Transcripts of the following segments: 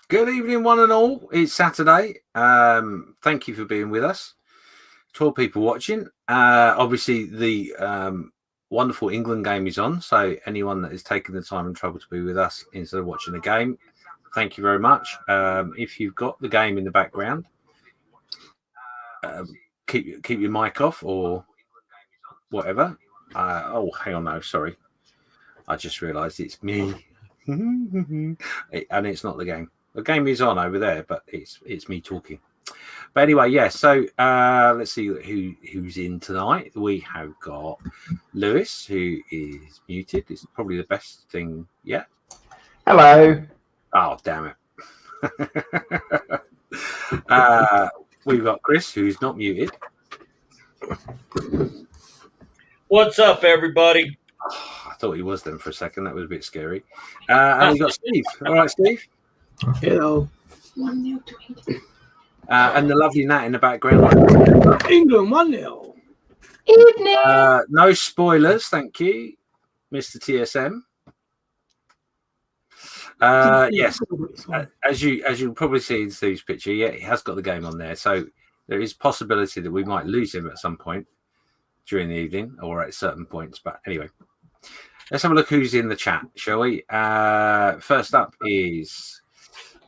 Good evening, one and all. It's Saturday. Thank you for being with us. 12 people watching. Obviously, the wonderful England game is on. So anyone that is taking the time and trouble to be with us instead of watching the game, thank you very much. If you've got the game in the background, keep your mic off or whatever. Hang on, no, sorry. I just realised it's me, and it's not the game. The game is on over there, but it's me talking. But anyway, yeah. So let's see who's in tonight. We have got Lewis, who is muted. It's probably the best thing yet. Hello. Oh, damn it. We've got Chris, who's not muted. What's up, everybody? Oh, I thought he was then for a second. That was a bit scary. And we've got Steve. All right, Steve. Hello. And the lovely Nat in the background. England 1-0. Evening. No spoilers, thank you, Mr. TSM. Yes, as you'll probably see in Steve's picture, yeah, he has got the game on there. So there is possibility that we might lose him at some point during the evening or at certain points. But anyway, let's have a look who's in the chat, shall we? First up is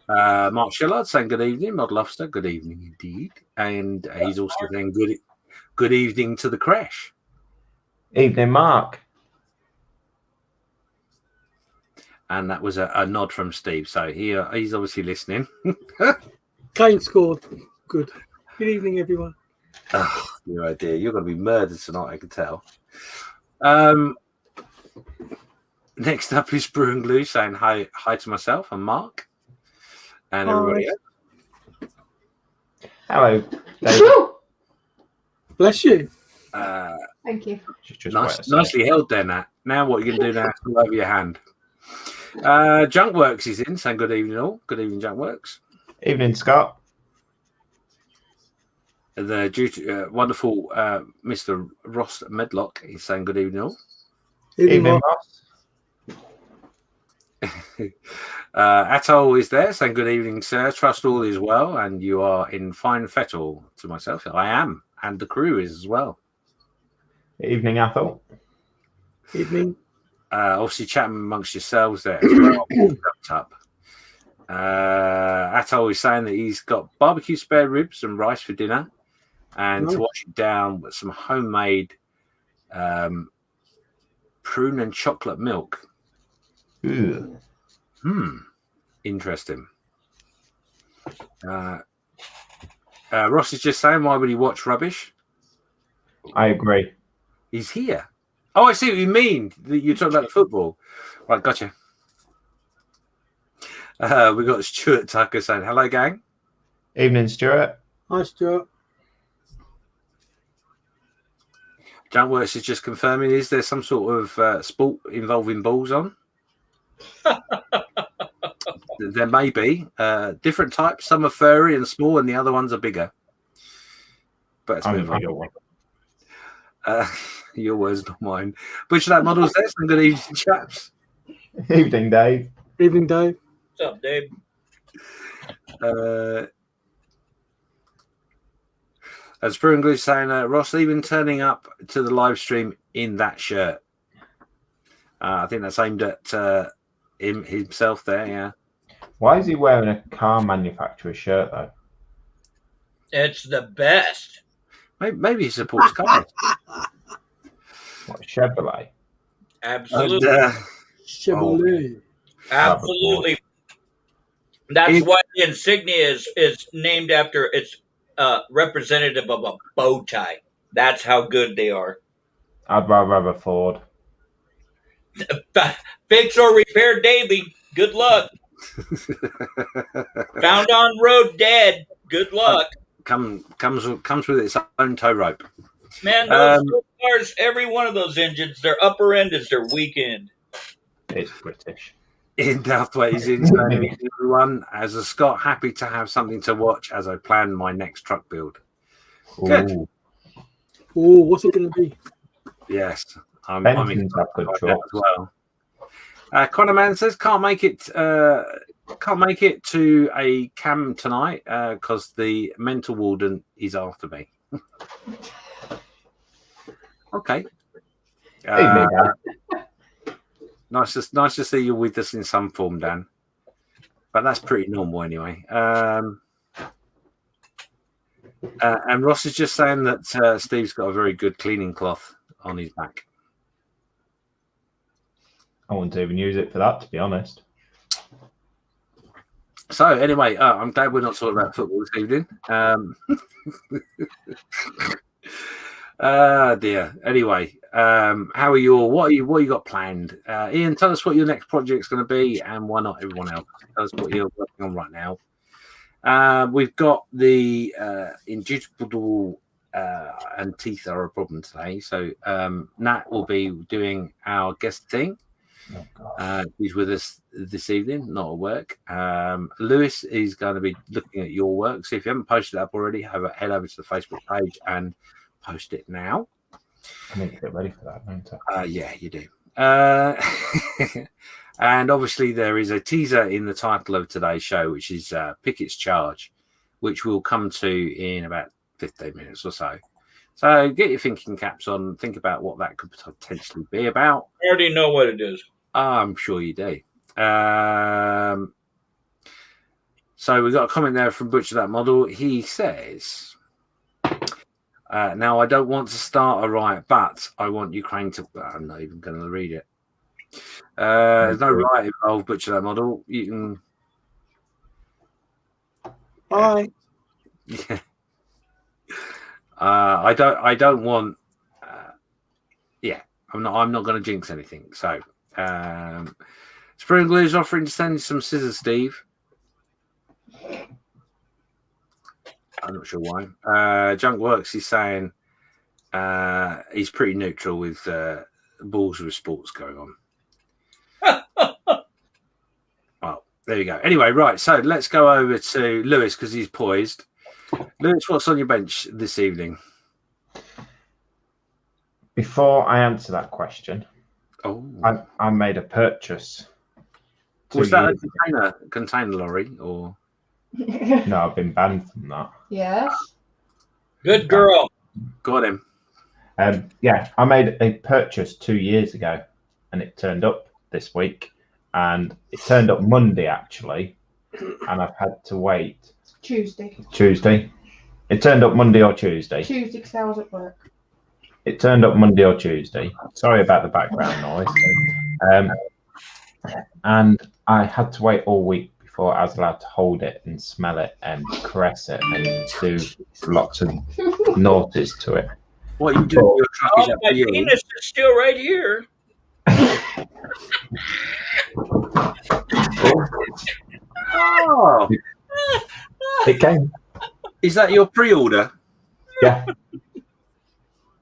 Mark Shillard saying good evening. Mod Lofster, good evening indeed. And he's also saying good evening to the Creche. Evening, Mark. And that was a nod from Steve. So he's obviously listening. Kane scored. Good. Good evening, everyone. Oh, your idea. You're going to be murdered tonight, I can tell. Next up is Brew and Glue saying hi to myself and Mark. And everybody else. Hello, David. Bless you. Thank you. Nicely held there, Nat. Now what are you going to do now? All over your hand. Junkworks is in, saying good evening all. Good evening, Junkworks. Evening, Scott. The wonderful Mr. Ross Medlock is saying good evening all. Evening, Ross. Atoll is there saying good evening, sir. Trust all is well, and you are in fine fettle. To myself, I am, and the crew is as well. Evening, Athol. Evening. Obviously, chatting amongst yourselves there as well. Up. Atoll is saying that he's got barbecue spare ribs and rice for dinner, and to wash it down with some homemade prune and chocolate milk. Ew. Interesting. Ross is just saying, why would he watch rubbish? I agree. He's here. Oh, I see what you mean. You're talking about the football. Right, gotcha. We got Stuart Tucker saying, hello, gang. Evening, Stuart. Hi, Stuart. Junkworks is just confirming, is there some sort of sport involving balls on? There may be different types. Some are furry and small, and the other ones are bigger. But your words, not mine. Butcher that models there. Some good evening, chaps. Evening, Dave. Evening, Dave. What's up, Dave? As Springley saying, Ross even turning up to the live stream in that shirt. I think that's aimed at himself there, yeah. Why is he wearing a car manufacturer's shirt, though? It's the best. Maybe he supports cars. What, Chevrolet? Absolutely. Chevrolet. Absolutely. That's why the insignia is named after its representative of a bow tie. That's how good they are. I'd rather have a Ford. Fix or repair daily. Good luck. Found on road dead. Good luck. Comes with its own tow rope. Man, those cars, every one of those engines, their upper end is their weak end. It's British. In Daftways in saying, everyone, as a Scot, happy to have something to watch as I plan my next truck build. Good. Oh, what's it going to be? Yes, I'm Benton's have good as well. Conor Man says can't make it can't make it to a cam tonight because the mental warden is after me. Okay. Evening, Dan. Nice to see you with us in some form, Dan. But that's pretty normal anyway. And Ross is just saying that Steve's got a very good cleaning cloth on his back. I wouldn't even use it for that, to be honest. So anyway, I'm glad we're not talking about football this evening. Dear. Anyway, how are you all? What you got planned? Ian, tell us what your next project's going to be, and why not everyone else? Tell us what you're working on right now. We've got the indubitable and teeth are a problem today. So Nat will be doing our guest thing. He's with us this evening, not at work. Lewis is going to be looking at your work. So if you haven't posted it up already, head over to the Facebook page and post it now. I need to get ready for that, don't I? Yeah, you do. And obviously there is a teaser in the title of today's show, which is Pickett's Charge, which we'll come to in about 15 minutes or so. So get your thinking caps on, think about what that could potentially be about. I already know what it is. I'm sure you do. So we've got a comment there from Butcher That Model. He says, now I don't want to start a riot, but I want Ukraine to... I'm not even going to read it. There's no riot involved, Butcher That Model. You can... Bye. Yeah. I don't want... yeah, I'm not going to jinx anything. So... Spring is offering to send some scissors, Steve. I'm not sure why. Junk Works is saying he's pretty neutral with balls with sports going on. Well, there you go. Anyway, right. So let's go over to Lewis because he's poised. Lewis, what's on your bench this evening? Before I answer that question, I made a purchase. Was that a container lorry or? No, I've been banned from that. Yes. Good girl. Got him. Yeah, I made a purchase 2 years ago, and it turned up this week, and it turned up Monday actually, and I've had to wait. Tuesday. It turned up Monday or Tuesday. Tuesday, because I was at work. It turned up Monday or Tuesday. Sorry about the background noise. And I had to wait all week before I was allowed to hold it and smell it and caress it and do lots of naughties to it. What you do? Your truck is up my to you. penis is still right here. Oh, It came. is that your pre-order? Yeah.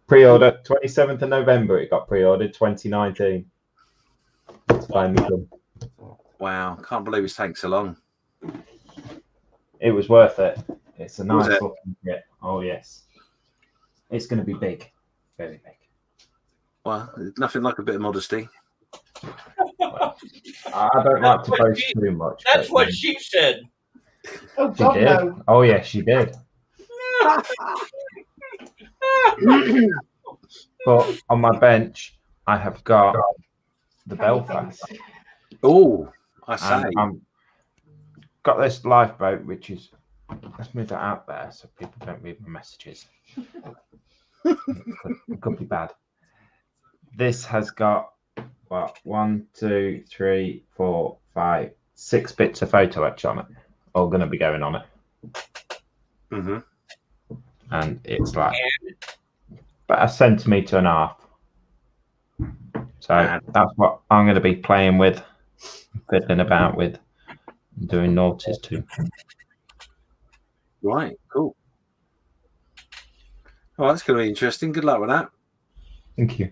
Pre-order 27th of November. It got pre-ordered 2019. It's finally done. Wow, can't believe it's taken so long. It was worth it. It's a Was nice it? looking kit. Oh yes. It's going to be big, very big. Well, nothing like a bit of modesty. I don't like to boast too much. That's but, what she said. Oh, she God, did. no. Oh yes, she did. But on my bench, I have got the Belfast. Oh, I say. And I'm got this lifeboat, which is, let's move that out there so people don't read my messages. It could be bad. This has got what 1, 2, 3, 4, 5, 6 bits of photo etch on it, all going to be going on it. Mm-hmm. And it's like about 1.5 centimeters. So that's what I'm going to be playing with, fiddling about with, and doing naughties too. Right, cool. Well, that's going to be interesting. Good luck with that. Thank you.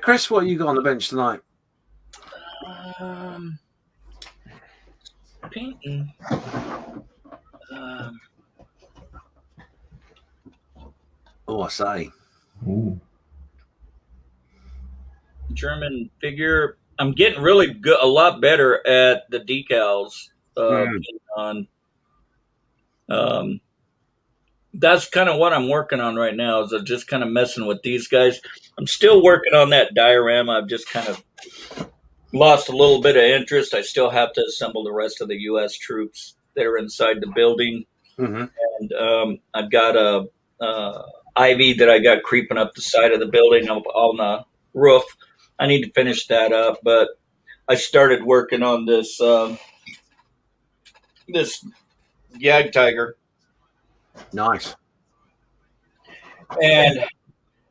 Chris, what you got on the bench tonight? Painting. Oh, I say. Ooh. German figure I'm getting really good, a lot better at the decals. On that's kind of what I'm working on right now. Is just kind of messing with these guys. I'm still working on that diorama. I've just kind of lost a little bit of interest. I still have to assemble the rest of the U.S. troops that are inside the building, and I've got a ivy that I got creeping up the side of the building on the roof. I need to finish that up, but I started working on this this Yag tiger. Nice. And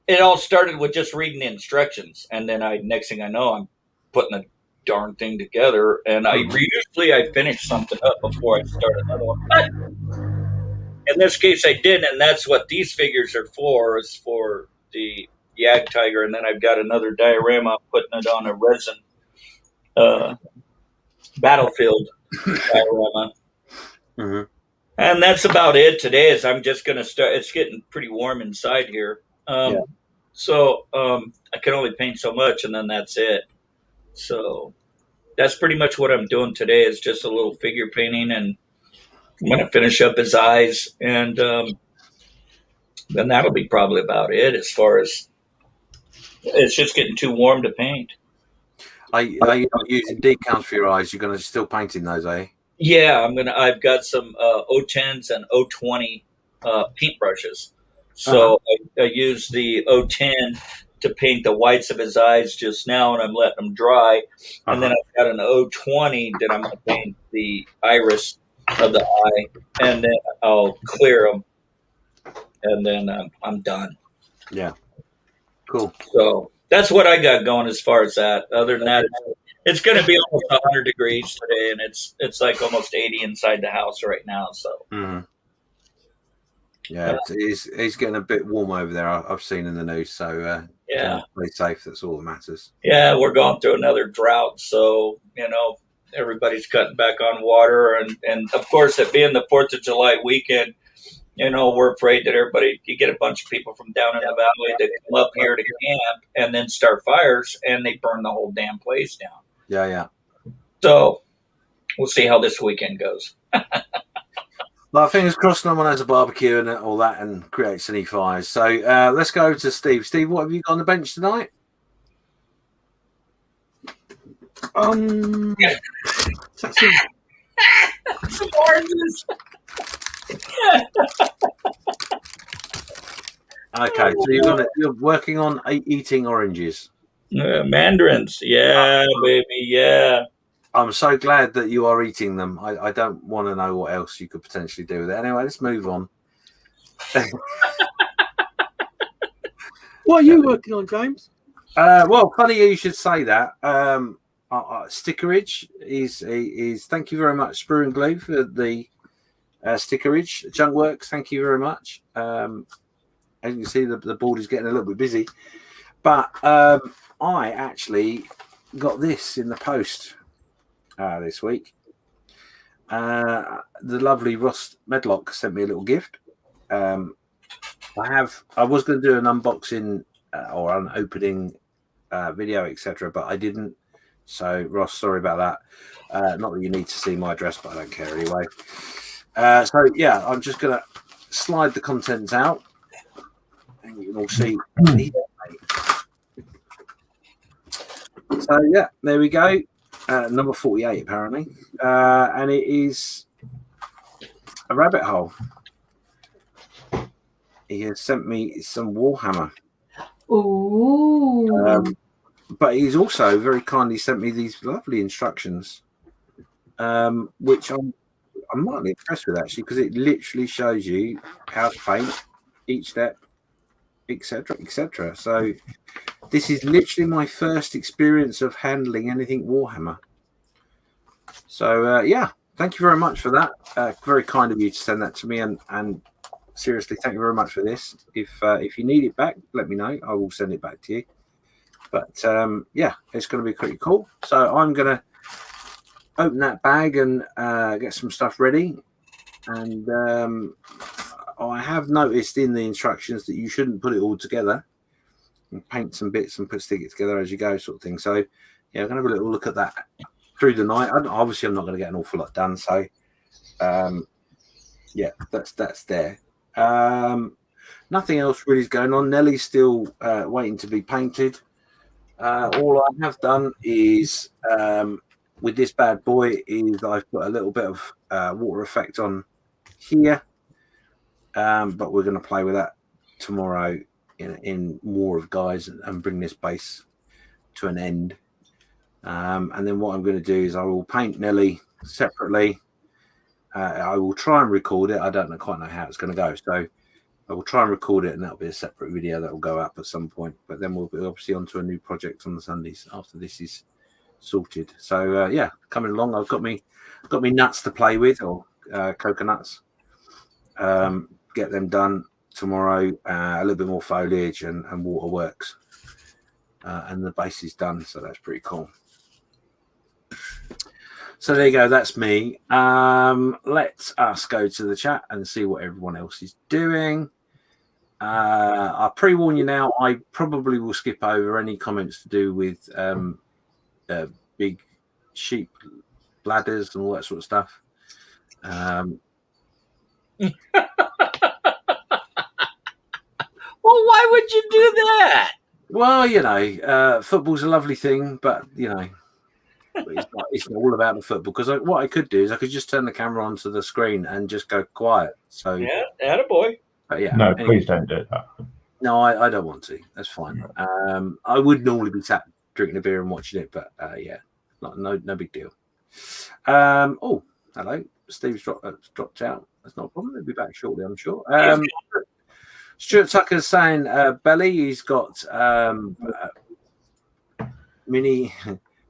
it all started with just reading the instructions, and then next thing I know, I'm putting a darn thing together. And usually I finish something up before I start another one. But in this case, I didn't, and that's what these figures are for. Is for the Yag tiger, and then I've got another diorama. I'm putting it on a resin battlefield diorama. And that's about it today. Is I'm just going to start. It's getting pretty warm inside here. So I can only paint so much, and then that's it. So that's pretty much what I'm doing today. Is just a little figure painting, and I'm going to finish up his eyes, and then that'll be probably about it. As far as it's just getting too warm to paint. Are you not using decals for your eyes? You're going to still painting those, eh? Yeah, I've got some O10s and O20 paintbrushes. So I use the O10 to paint the whites of his eyes just now, and I'm letting them dry. And then I've got an O20 that I'm going to paint the iris of the eye, and then I'll clear them, and then I'm done. Yeah. Cool. So that's what I got going as far as that. Other than that, it's going to be almost 100 degrees today, and it's like almost 80 inside the house right now. So, yeah, it's getting a bit warm over there. I've seen in the news. So, play safe. That's all that matters. Yeah, we're going through another drought, so everybody's cutting back on water, and of course, it being the 4th of July weekend, we're afraid that you get a bunch of people from down in the valley that come up here to camp and then start fires, and they burn the whole damn place down. Yeah. So we'll see how this weekend goes. Well, fingers crossed no one has a barbecue and all that and creates any fires. So let's go to Steve. Steve, what have you got on the bench tonight? Some oranges. Okay, so you're working on eating oranges. Mandarins, yeah, baby, yeah. I'm so glad that you are eating them. I don't want to know what else you could potentially do with it. Anyway, let's move on. What are you working on, James? Well, funny you should say that. Stickerage is thank you very much, Sprue and Glue, for the stickerage. Junk Works, thank you very much. As you can see, the board is getting a little bit busy. But I actually got this in the post this week. The lovely Ross Medlock sent me a little gift. I was going to do an unboxing or an opening video, etc., but I didn't. So Ross, sorry about that. Not that you need to see my address, but I don't care anyway. So yeah, I'm just going to slide the contents out, and you can all see. So yeah, there we go. Number 48 apparently, and it is a rabbit hole. He has sent me some Warhammer. Ooh. But he's also very kindly sent me these lovely instructions, which I'm mildly impressed with actually, because it literally shows you how to paint each step, etc., etc. So this is literally my first experience of handling anything Warhammer. So yeah, thank you very much for that. Very kind of you to send that to me, and seriously, thank you very much for this. If you need it back, let me know. I will send it back to you. But yeah, it's going to be pretty cool. So I'm going to open that bag and get some stuff ready. And I have noticed in the instructions that you shouldn't put it all together and paint some bits and stick it together as you go, sort of thing. So we're going to have a little look at that through the night. Obviously, I'm not going to get an awful lot done, so that's there. Nothing else really is going on. Nellie's still waiting to be painted. All I have done is with this bad boy is I've put a little bit of water effect on here, but we're going to play with that tomorrow in more of guys and bring this base to an end. And then what I'm going to do is I will paint Nelly separately. I will try and record it. I don't quite know how it's going to go, so I will try and record it, and that'll be a separate video that will go up at some point. But then we'll be obviously onto a new project on the Sundays after this is sorted. So coming along. I've got me nuts to play with, or coconuts. Get them done tomorrow. A little bit more foliage and waterworks, and the base is done. So that's pretty cool. So there you go. That's me. Let us go to the chat and see what everyone else is doing. I'll pre-warn you now. I probably will skip over any comments to do with big sheep bladders and all that sort of stuff. Well, why would you do that? Well, football's a lovely thing, but it's not all about the football. Because what I could do is I could just turn the camera onto the screen and just go quiet. So yeah, attaboy. No, anyway, please don't do that. No, I don't want to. That's fine. I would normally be sat drinking a beer and watching it, but no big deal. Oh, hello. Steve's dropped out. That's not a problem. He'll be back shortly, I'm sure. Stuart Tucker's saying Belly, he's got mini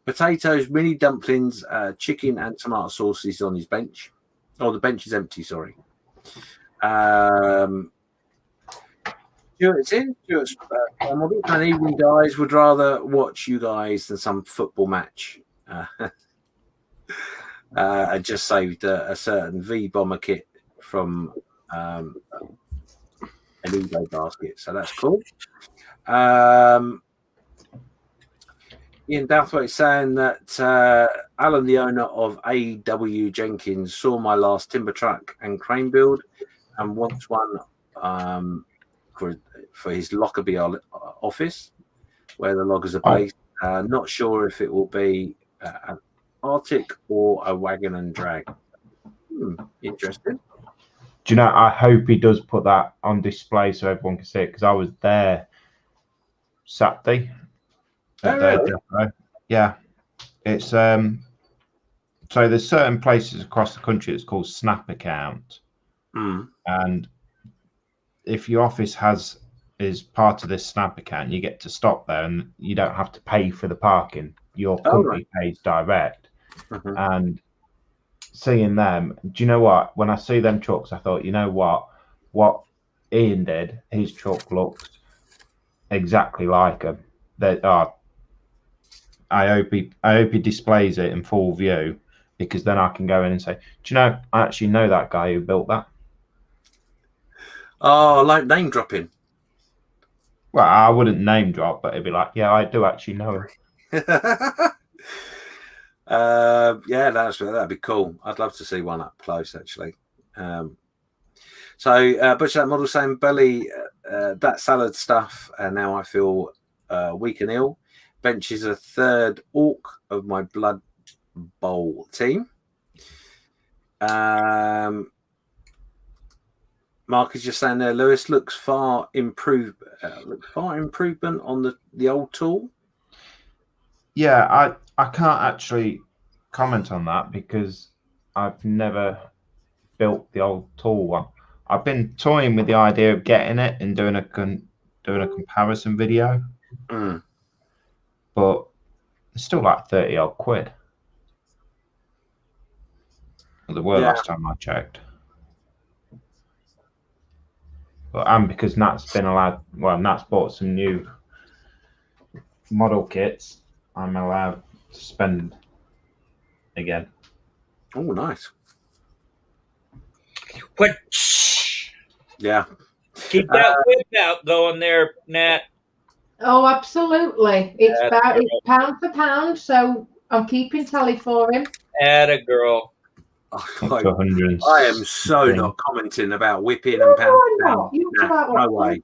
potatoes, mini dumplings, chicken and tomato sauces on his bench. Oh, the bench is empty, sorry. Stuart's in. Stuart's and evening guys would rather watch you guys than some football match. I just saved a certain V bomber kit from an eBay basket, so that's cool. Ian Douthwaite saying that Alan, the owner of A.W. Jenkins, saw my last timber truck and crane build and wants one for his Lockerbie office, where the loggers are based. Not sure if it will be an Arctic or a wagon and drag. Interesting. Do you know, I hope he does put that on display so everyone can see it, because I was there Saturday. Really? Yeah. It's so there's certain places across the country it's called Snap Account. And if your office is part of this Snap Account, you get to stop there and you don't have to pay for the parking. Your company pays direct. And seeing them, do you know what? When I see them trucks, I thought, you know what Ian did, his truck looks exactly like them. They are. I hope he displays it in full view, because then I can go in and say, do you know, I actually know that guy who built that. Oh, like name dropping. Well, I wouldn't name drop, but it'd be like, yeah, I do actually know him. That'd be cool. I'd love to see one up close, actually. So Butcher that model saying, Belly, that salad stuff, and now I feel weak and ill. Bench is a third orc of my Blood Bowl team. Mark is just saying there, Lewis looks far improvement on the old tool. Yeah, I can't actually comment on that because I've never built the old tool one. I've been toying with the idea of getting it and doing a comparison video, but it's still like 30 odd quid. Well, there were last time I checked. But because Nat's bought some new model kits, I'm allowed to spend again. Oh, nice. What? Yeah. Keep that whip out going there, Nat. Oh, absolutely. It's pound for pound, so I'm keeping tally for him. Atta girl. I am so not commenting about whipping and pound for pound. No way.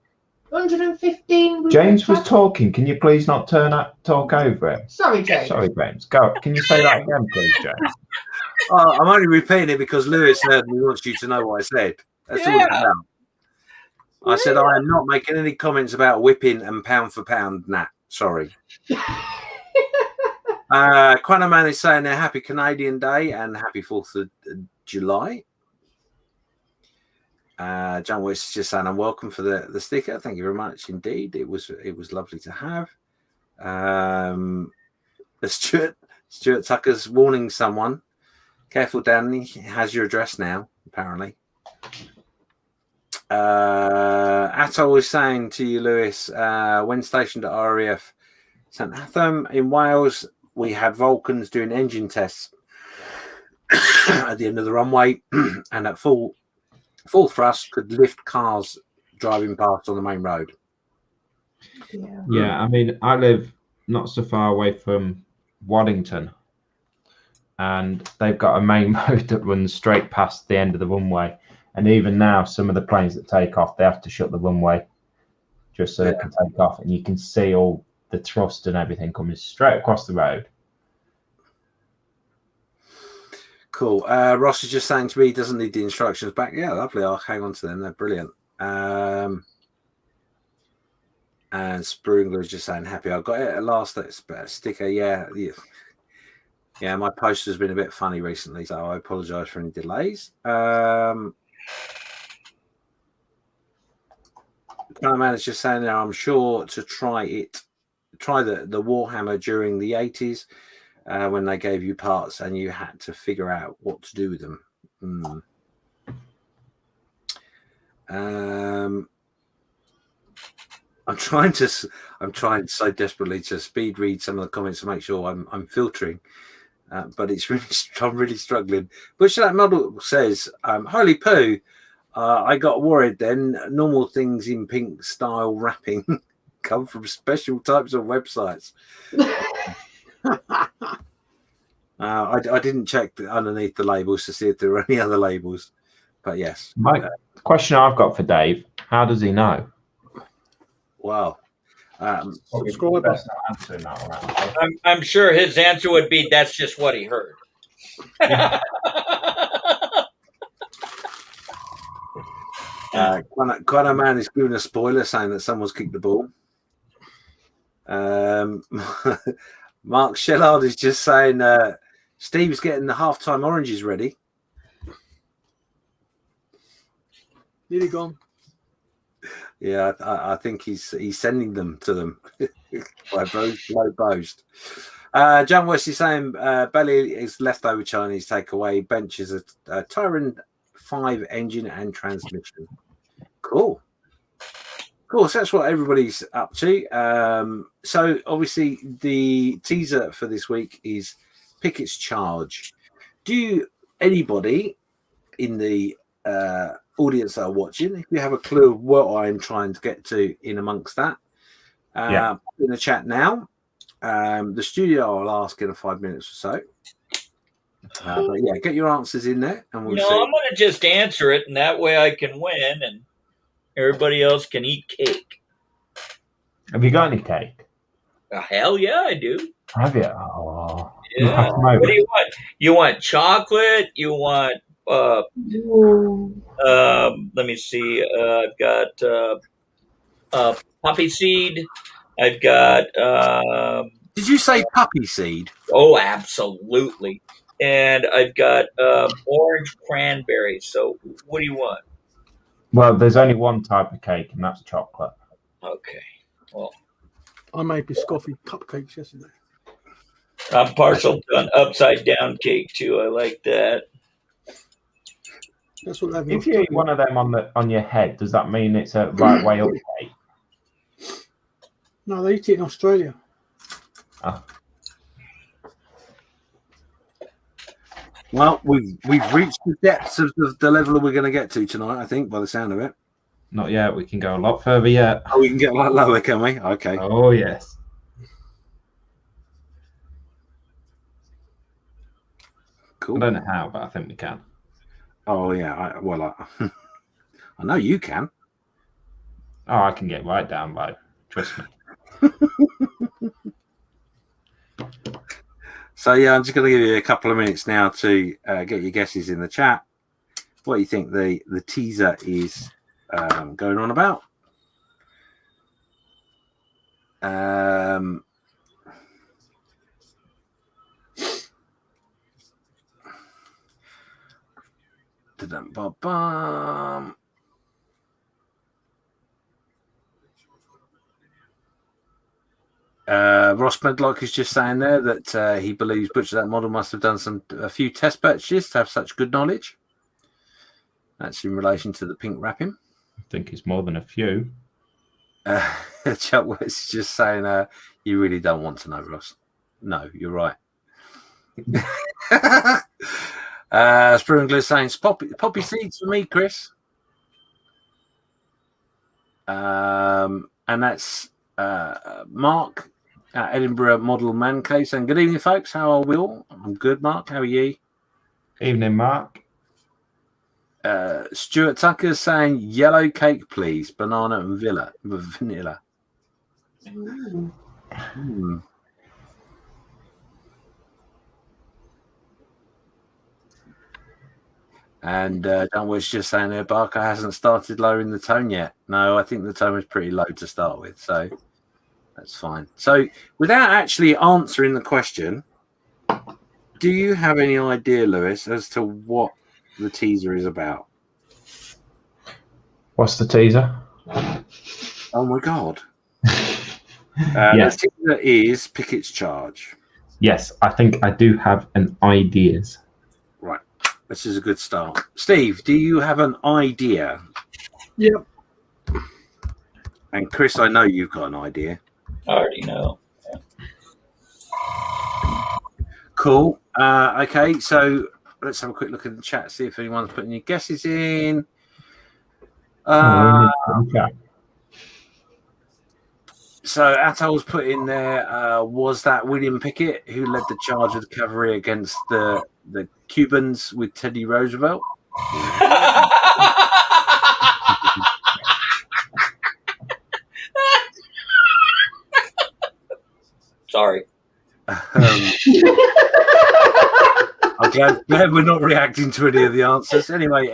115. James was talking. Can you please not talk over him? Sorry, James. Sorry, James. Go. Can you say that again, please, James? I'm only repeating it because Lewis heard me wants you to know what I said. That's all it's about. I said I am not making any comments about whipping and pound for pound, Nat. Sorry. Quanaman is saying they're happy Canadian Day and happy 4th of July. John West is just saying I'm welcome for the sticker. Thank you very much indeed. It was lovely to have. Stuart Tucker's warning someone. Careful, Danny. He has your address now, apparently. Atto was saying to you, Lewis, when stationed at RAF St Athan in Wales, we had Vulcans doing engine tests at the end of the runway, and at full thrust could lift cars driving past on the main road. Yeah, I mean, I live not so far away from Waddington, and they've got a main road that runs straight past the end of the runway. And even now, some of the planes that take off, they have to shut the runway just so they can take off. And you can see all the thrust and everything coming straight across the road. Cool. Ross is just saying to me he doesn't need the instructions back. Yeah, lovely. I'll hang on to them. They're brilliant. And Sprunger is just saying happy. I got it at last. That's a sticker. Yeah. My post has been a bit funny recently, so I apologise for any delays. Man is just saying there, I'm sure to try the Warhammer during the 80s when they gave you parts and you had to figure out what to do with them. I'm trying so desperately to speed read some of the comments to make sure I'm filtering, but I'm really struggling. But that model says, "Holy poo! I got worried then. Normal things in pink style wrapping come from special types of websites." I didn't check underneath the labels to see if there were any other labels, but yes. Mike, question I've got for Dave: how does he know? Well, subscriber. I'm sure his answer would be that's just what he heard. Quite a man is giving a spoiler saying that someone's kicked the ball. Mark Shellard is just saying Steve's getting the halftime oranges ready. Nearly gone. Yeah, I think he's sending them to them by low boast. John West is saying Belly is leftover Chinese takeaway. Bench is a Tyran 5 engine and transmission. Cool. So that's what everybody's up to. So obviously the teaser for this week is Pickett's charge. Do anybody in the audience that are watching, if you have a clue of what I'm trying to get to in amongst that, in the chat now. The studio I'll ask in 5 minutes or so. But yeah, get your answers in there, and we'll see. I'm going to just answer it, and that way I can win, and everybody else can eat cake. Have you got any cake? Hell yeah, I do. Have you? Oh, yeah. What do you want? You want chocolate? You want? Let me see. I've got poppy seed. I've got. Did you say puppy seed? Oh, absolutely. And I've got orange cranberries. So, what do you want? Well, there's only one type of cake, and that's chocolate. Okay. Well, I made biscotti cupcakes yesterday. I'm partial to an upside down cake too. I like that. That's what if you eat one of them on your head, does that mean it's a right way up cake? No, they eat it in Australia. Oh. Well, we've reached the depths of the level that we're going to get to tonight, I think, by the sound of it. Not yet. We can go a lot further yet. Oh, we can get a lot lower, can we? Okay. Oh, yes. Cool. I don't know how, but I think we can. Oh, yeah. I know you can. Oh, I can get right down low. Trust me. So, yeah, I'm just going to give you a couple of minutes now to get your guesses in the chat. What do you think the teaser is going on about? Ross Medlock is just saying there that he believes Butcher That Model must have done a few test purchases to have such good knowledge. That's in relation to the pink wrapping. I think it's more than a few. Chuck West is just saying, you really don't want to know, Ross. No, you're right. Springler saying, poppy seeds for me, Chris. And that's Mark at Edinburgh Model Man Cave saying, good evening, folks. How are we all? I'm good, Mark. How are you? Evening, Mark. Stuart Tucker saying, yellow cake, please. Banana and vanilla. And John was just saying there, Barker hasn't started lowering the tone yet. No, I think the tone was pretty low to start with, so that's fine. So without actually answering the question, do you have any idea, Lewis, as to what the teaser is about? What's the teaser? Oh my God. Yes. The teaser is Pickett's charge. Yes, I think I do have an ideas. Right. This is a good start. Steve, do you have an idea? Yep. And Chris, I know you've got an idea. I already know. Cool. Okay, so let's have a quick look at the chat, see if anyone's putting any guesses in. So Atol's put in there, was that William Pickett who led the charge of the cavalry against the Cubans with Teddy Roosevelt? Sorry. I'm glad we're not reacting to any of the answers. Anyway,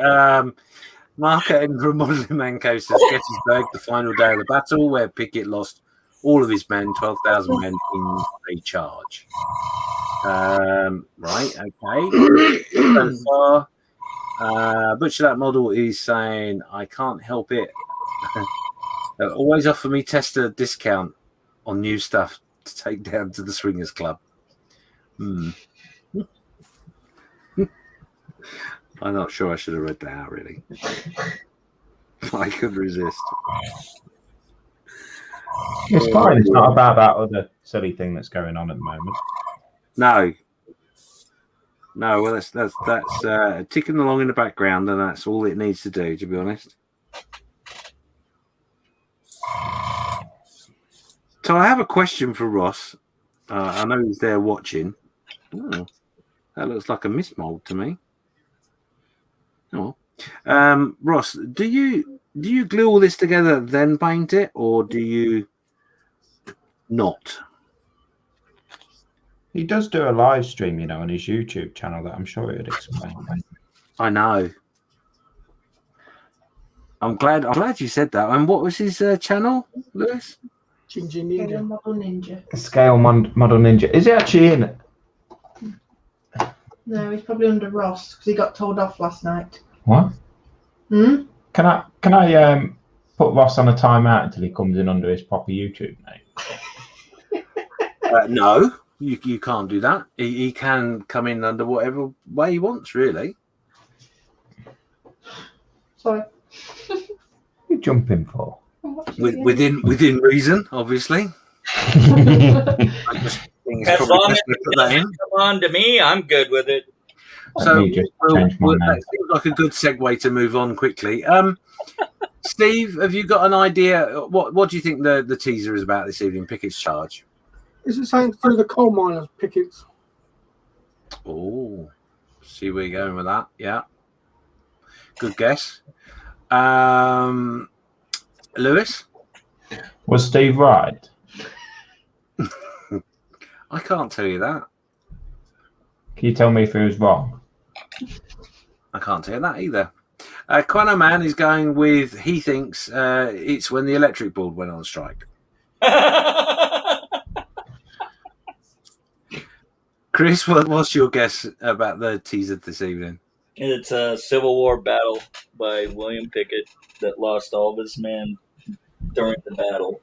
Mark at Edinburgh Modelling Manco says Gettysburg, the final day of the battle, where Pickett lost all of his men, 12,000 men in a charge. Right, okay. So far, Butcher That Model is saying, I can't help it. Always offer me tester discount on new stuff to take down to the Swingers Club. I'm not sure I should have read that out, really. I could resist. It's fine. It's not about that other silly thing that's going on at the moment. No. Well, that's ticking along in the background, and that's all it needs to do, to be honest. So I have a question for Ross. I know he's there watching. Oh, that looks like a mismold to me. Oh, Ross, do you glue all this together then paint it, or do you not? He does do a live stream, on his YouTube channel that I'm sure he would explain. I know. I'm glad you said that. And what was his channel, Lewis? Ginger Scale Ninja. Model Ninja. Scale Model Ninja. Is he actually in it? No, he's probably under Ross because he got told off last night. What? Hmm? Can I put Ross on a timeout until he comes in under his proper YouTube name? No, you can't do that. He can come in under whatever way he wants, really. Sorry. What are you jumping for? Within reason, obviously. I just think it's As probably long best as to put that in. come on to me, I'm good with it. So Let me just change my name. that seems like a good segue to move on quickly. Steve, have you got an idea? What do you think the teaser is about this evening? Pickett's charge. Is it something to do with the coal miners, Pickett? Oh, see where you're going with that. Yeah, good guess. Lewis? Was Steve right? I can't tell you that. Can you tell me if he was wrong? I can't tell you that either. Quano Man is going with, he thinks it's when the electric board went on strike. Chris, what's your guess about the teaser this evening? It's a Civil War battle by William Pickett that lost all of his men during the battle.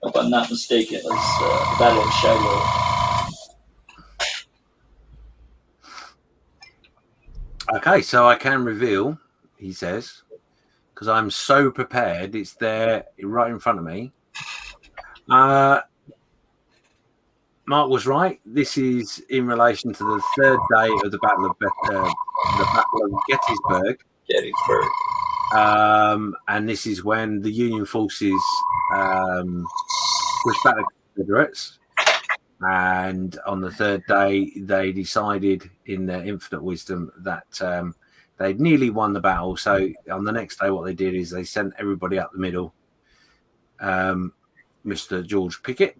If I'm not mistaken, it was the Battle of Shiloh. Okay, so I can reveal, he says, because I'm so prepared. It's there right in front of me. Mark was right. This is in relation to the third day of the Battle of Gettysburg. And this is when the Union forces pushed back the Confederates. And on the third day, they decided, in their infinite wisdom, that they'd nearly won the battle. So on the next day, what they did is they sent everybody up the middle. Mr. George Pickett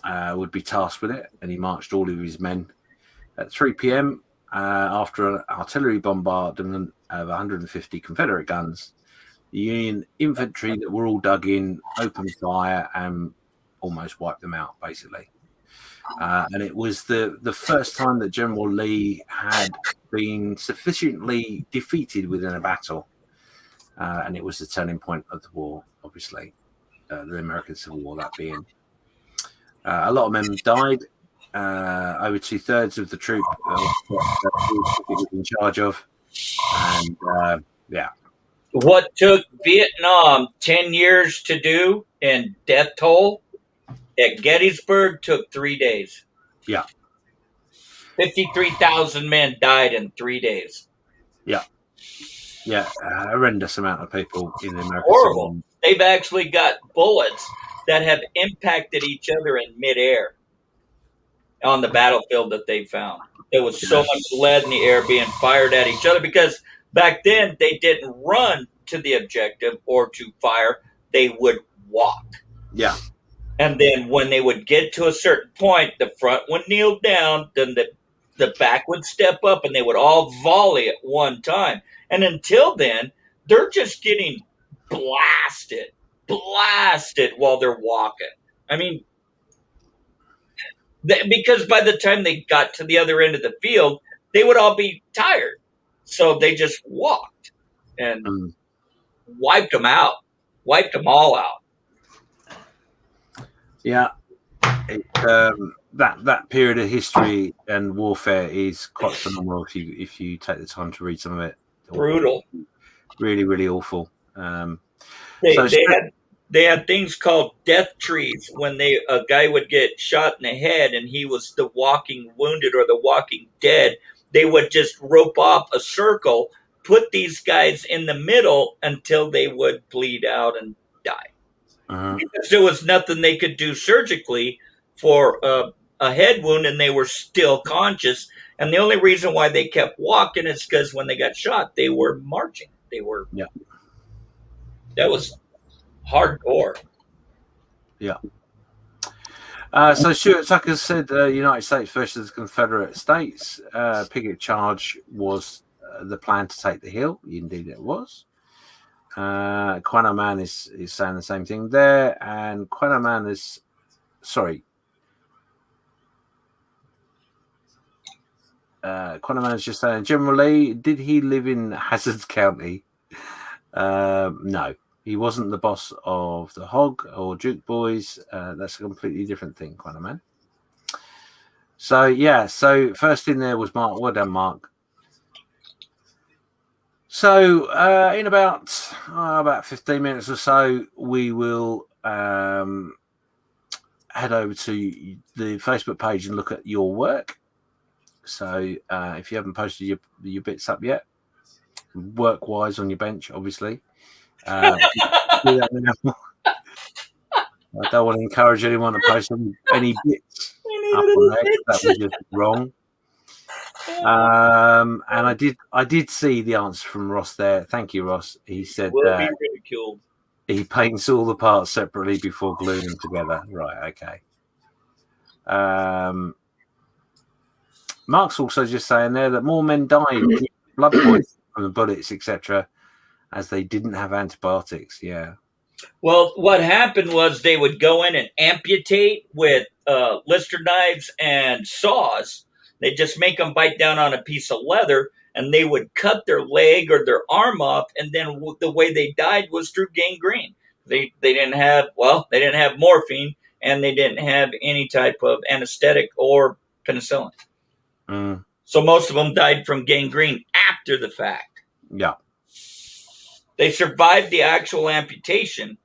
would be tasked with it, and he marched all of his men at 3 p.m. After an artillery bombardment of 150 Confederate guns. The Union infantry that were all dug in opened fire and almost wiped them out, basically. And it was the first time that General Lee had been sufficiently defeated within a battle. And it was the turning point of the war, obviously, the American Civil War, that being. A lot of men died. Over 2/3 of the troop was in charge of. And, yeah. What took Vietnam 10 years to do in death toll at Gettysburg took 3 days. Yeah. 53,000 men died in 3 days. Yeah. Yeah. A horrendous amount of people in the American Horrible. Civil War. They've actually got bullets that have impacted each other in midair on the battlefield that they found. There was so much lead in the air being fired at each other because back then they didn't run to the objective or to fire. They would walk. Yeah. And then when they would get to a certain point, the front would kneel down, then the back would step up, and they would all volley at one time. And until then, they're just getting blasted while they're walking. I mean, because by the time they got to the other end of the field, they would all be tired. So they just walked and wiped them out, wiped them all out. Yeah. That period of history and warfare is quite phenomenal if you take the time to read some of it. Brutal. Really, really awful. They had things called death trees when a guy would get shot in the head and he was the walking wounded or the walking dead. They would just rope off a circle, put these guys in the middle until they would bleed out and die. Because there was nothing they could do surgically for a head wound, and they were still conscious. And the only reason why they kept walking is because when they got shot, they were marching. That was hardcore. Yeah. So Stuart Tucker said United States versus the Confederate States. Pickett charge was the plan to take the hill. Indeed it was. Quano Man is saying the same thing there. And Quano Man is... Sorry. Quano Man is just saying, General Lee, did he live in Hazard County? No. He wasn't the boss of the Hog or Duke Boys. That's a completely different thing, Quano Man. So, yeah. So, first in there was Mark. Well done, Mark. So, in about 15 minutes or so, we will head over to the Facebook page and look at your work. So, if you haven't posted your bits up yet, work-wise on your bench, obviously, Do that now. I don't want to encourage anyone to post any bits up on there. That was just wrong. And I did see the answer from Ross there. Thank you, Ross. He said Will be ridiculed. He paints all the parts separately before gluing them together. Right, okay. Mark's also just saying there that more men died of blood poisoning from the bullets, etc., as they didn't have antibiotics. Yeah. Well, what happened was they would go in and amputate with Lister knives and saws. They just make them bite down on a piece of leather, and they would cut their leg or their arm off, and then the way they died was through gangrene. They didn't have morphine, and they didn't have any type of anesthetic or penicillin. So most of them died from gangrene after the fact. Yeah. They survived the actual amputation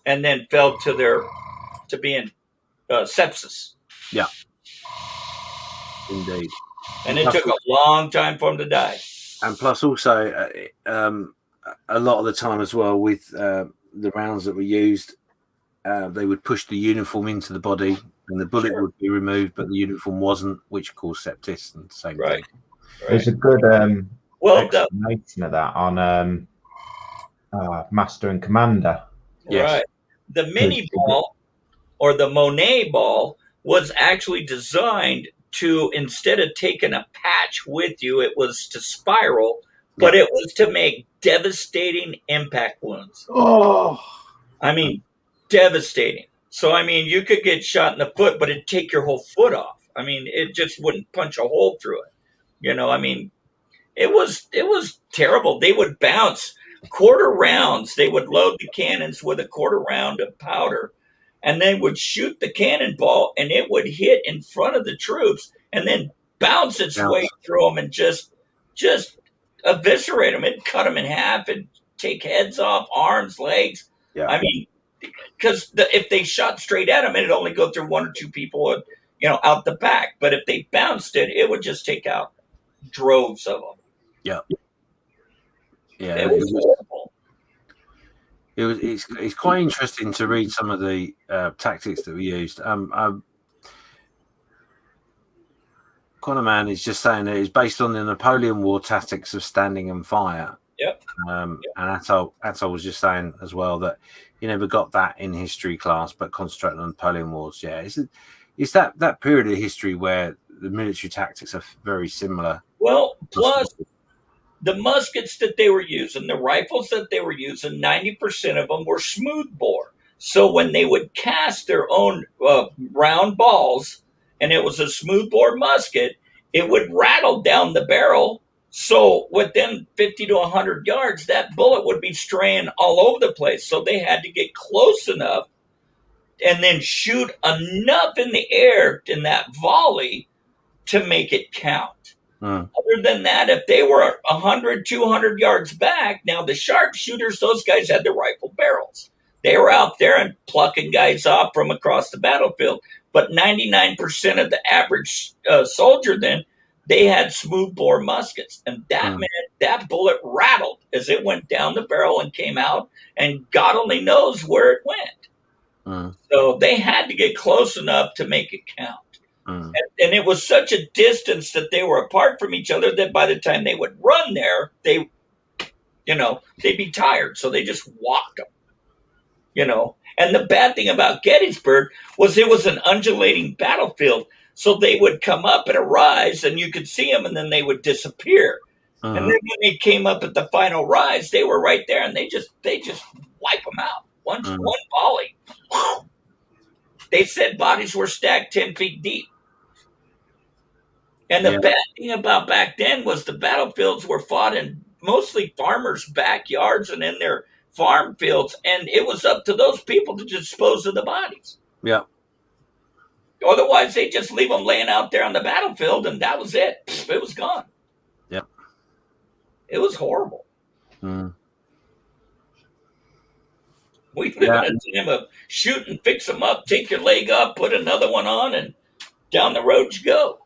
and then fell to being sepsis. Yeah. Indeed. And it took a long time for them to die. And plus also, a lot of the time as well with the rounds that were used, they would push the uniform into the body and the bullet would be removed, but the uniform wasn't, which caused sepsis and the same thing. Right. There's a good explanation of that on Master and Commander. Yes. Right. The mini ball or the Monet ball was actually designed to, instead of taking a patch with you, it was to spiral, but it was to make devastating impact wounds. Oh, I mean, devastating. So, I mean, you could get shot in the foot, but it'd take your whole foot off. I mean, it just wouldn't punch a hole through it. You know, I mean, it was terrible. They would bounce quarter rounds. They would load the cannons with a quarter round of powder, and they would shoot the cannonball, and it would hit in front of the troops and then bounce its way through them and just eviscerate them. It'd cut them in half and take heads off, arms, legs. Yeah. I mean, because if they shot straight at them, it'd only go through one or two people, out the back. But if they bounced it, it would just take out droves of them. Yeah. Yeah. It was horrible. It's quite interesting to read some of the tactics that we used. Connorman is just saying that it's based on the Napoleon War tactics of standing and fire. Yep. And Atol was just saying as well that you never got that in history class, but concentrating on Napoleon Wars. Yeah, it's that period of history where the military tactics are very similar. Well, plus the muskets that they were using, the rifles that they were using, 90% of them were smoothbore. So when they would cast their own round balls, and it was a smoothbore musket, it would rattle down the barrel. So within 50 to 100 yards, that bullet would be straying all over the place. So they had to get close enough and then shoot enough in the air in that volley to make it count. Other than that, if they were 100, 200 yards back, now the sharpshooters, those guys had the rifle barrels. They were out there and plucking guys off from across the battlefield. But 99% of the average soldier then, they had smoothbore muskets. And that meant that bullet rattled as it went down the barrel and came out, and God only knows where it went. So they had to get close enough to make it count. And it was such a distance that they were apart from each other that by the time they would run there, they'd be tired. So they just walked them, And the bad thing about Gettysburg was it was an undulating battlefield. So they would come up at a rise and you could see them and then they would disappear. And then when they came up at the final rise, they were right there and they just wipe them out. One volley. They said bodies were stacked 10 feet deep. And the bad thing about back then was the battlefields were fought in mostly farmers' backyards and in their farm fields. And it was up to those people to dispose of the bodies. Yeah. Otherwise, they just leave them laying out there on the battlefield, and that was it. It was gone. Yep. It was horrible. We live in a time of shoot and fix them up, take your leg up, put another one on, and down the road you go.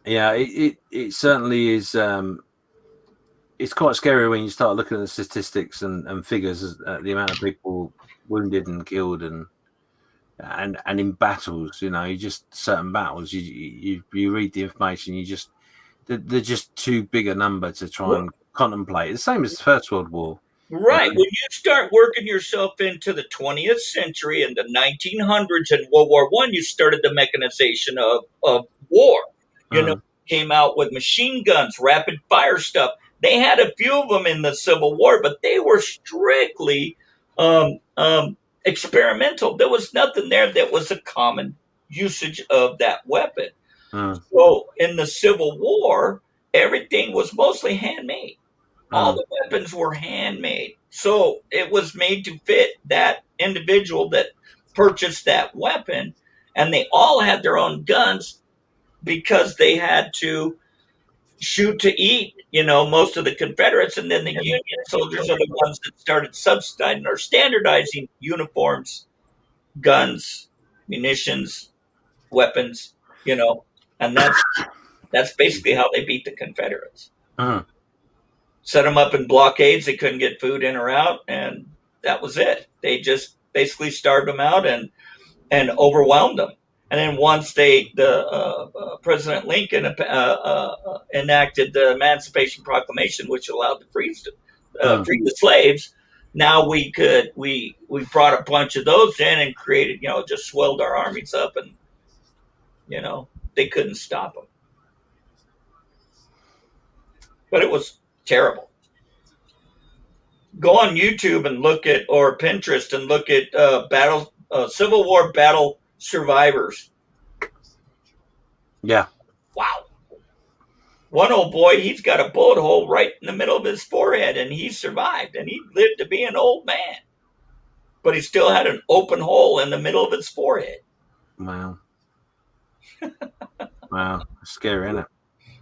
Yeah, it certainly is it's quite scary when you start looking at the statistics and figures, the amount of people wounded and killed, and in battles. You know, you just certain battles. You read the information. They're just too big a number to try and contemplate. The same as the First World War. Right. When you start working yourself into the 20th century and the 1900s and World War I, you started the mechanization of war. You know, came out with machine guns, rapid fire stuff. They had a few of them in the Civil War, but they were strictly experimental. There was nothing there that was a common usage of that weapon. So in the Civil War, everything was mostly handmade. All the weapons were handmade. So it was made to fit that individual that purchased that weapon. And they all had their own guns because they had to shoot to eat, you know, most of the Confederates. And then the Union soldiers are the ones that started subsidizing or standardizing uniforms, guns, munitions, weapons, you know. And that's basically how they beat the Confederates. Set them up in blockades. They couldn't get food in or out, and that was it. They just basically starved them out and overwhelmed them. And then once President Lincoln enacted the Emancipation Proclamation, which allowed to free the slaves, now we brought a bunch of those in and created, you know, just swelled our armies up, and you know they couldn't stop them. But it was terrible. Go on YouTube and look at, or Pinterest and look at Civil War battle survivors. Yeah. Wow. One old boy, he's got a bullet hole right in the middle of his forehead, and he survived, and he lived to be an old man. But he still had an open hole in the middle of his forehead. Wow. Wow. Scary, isn't it?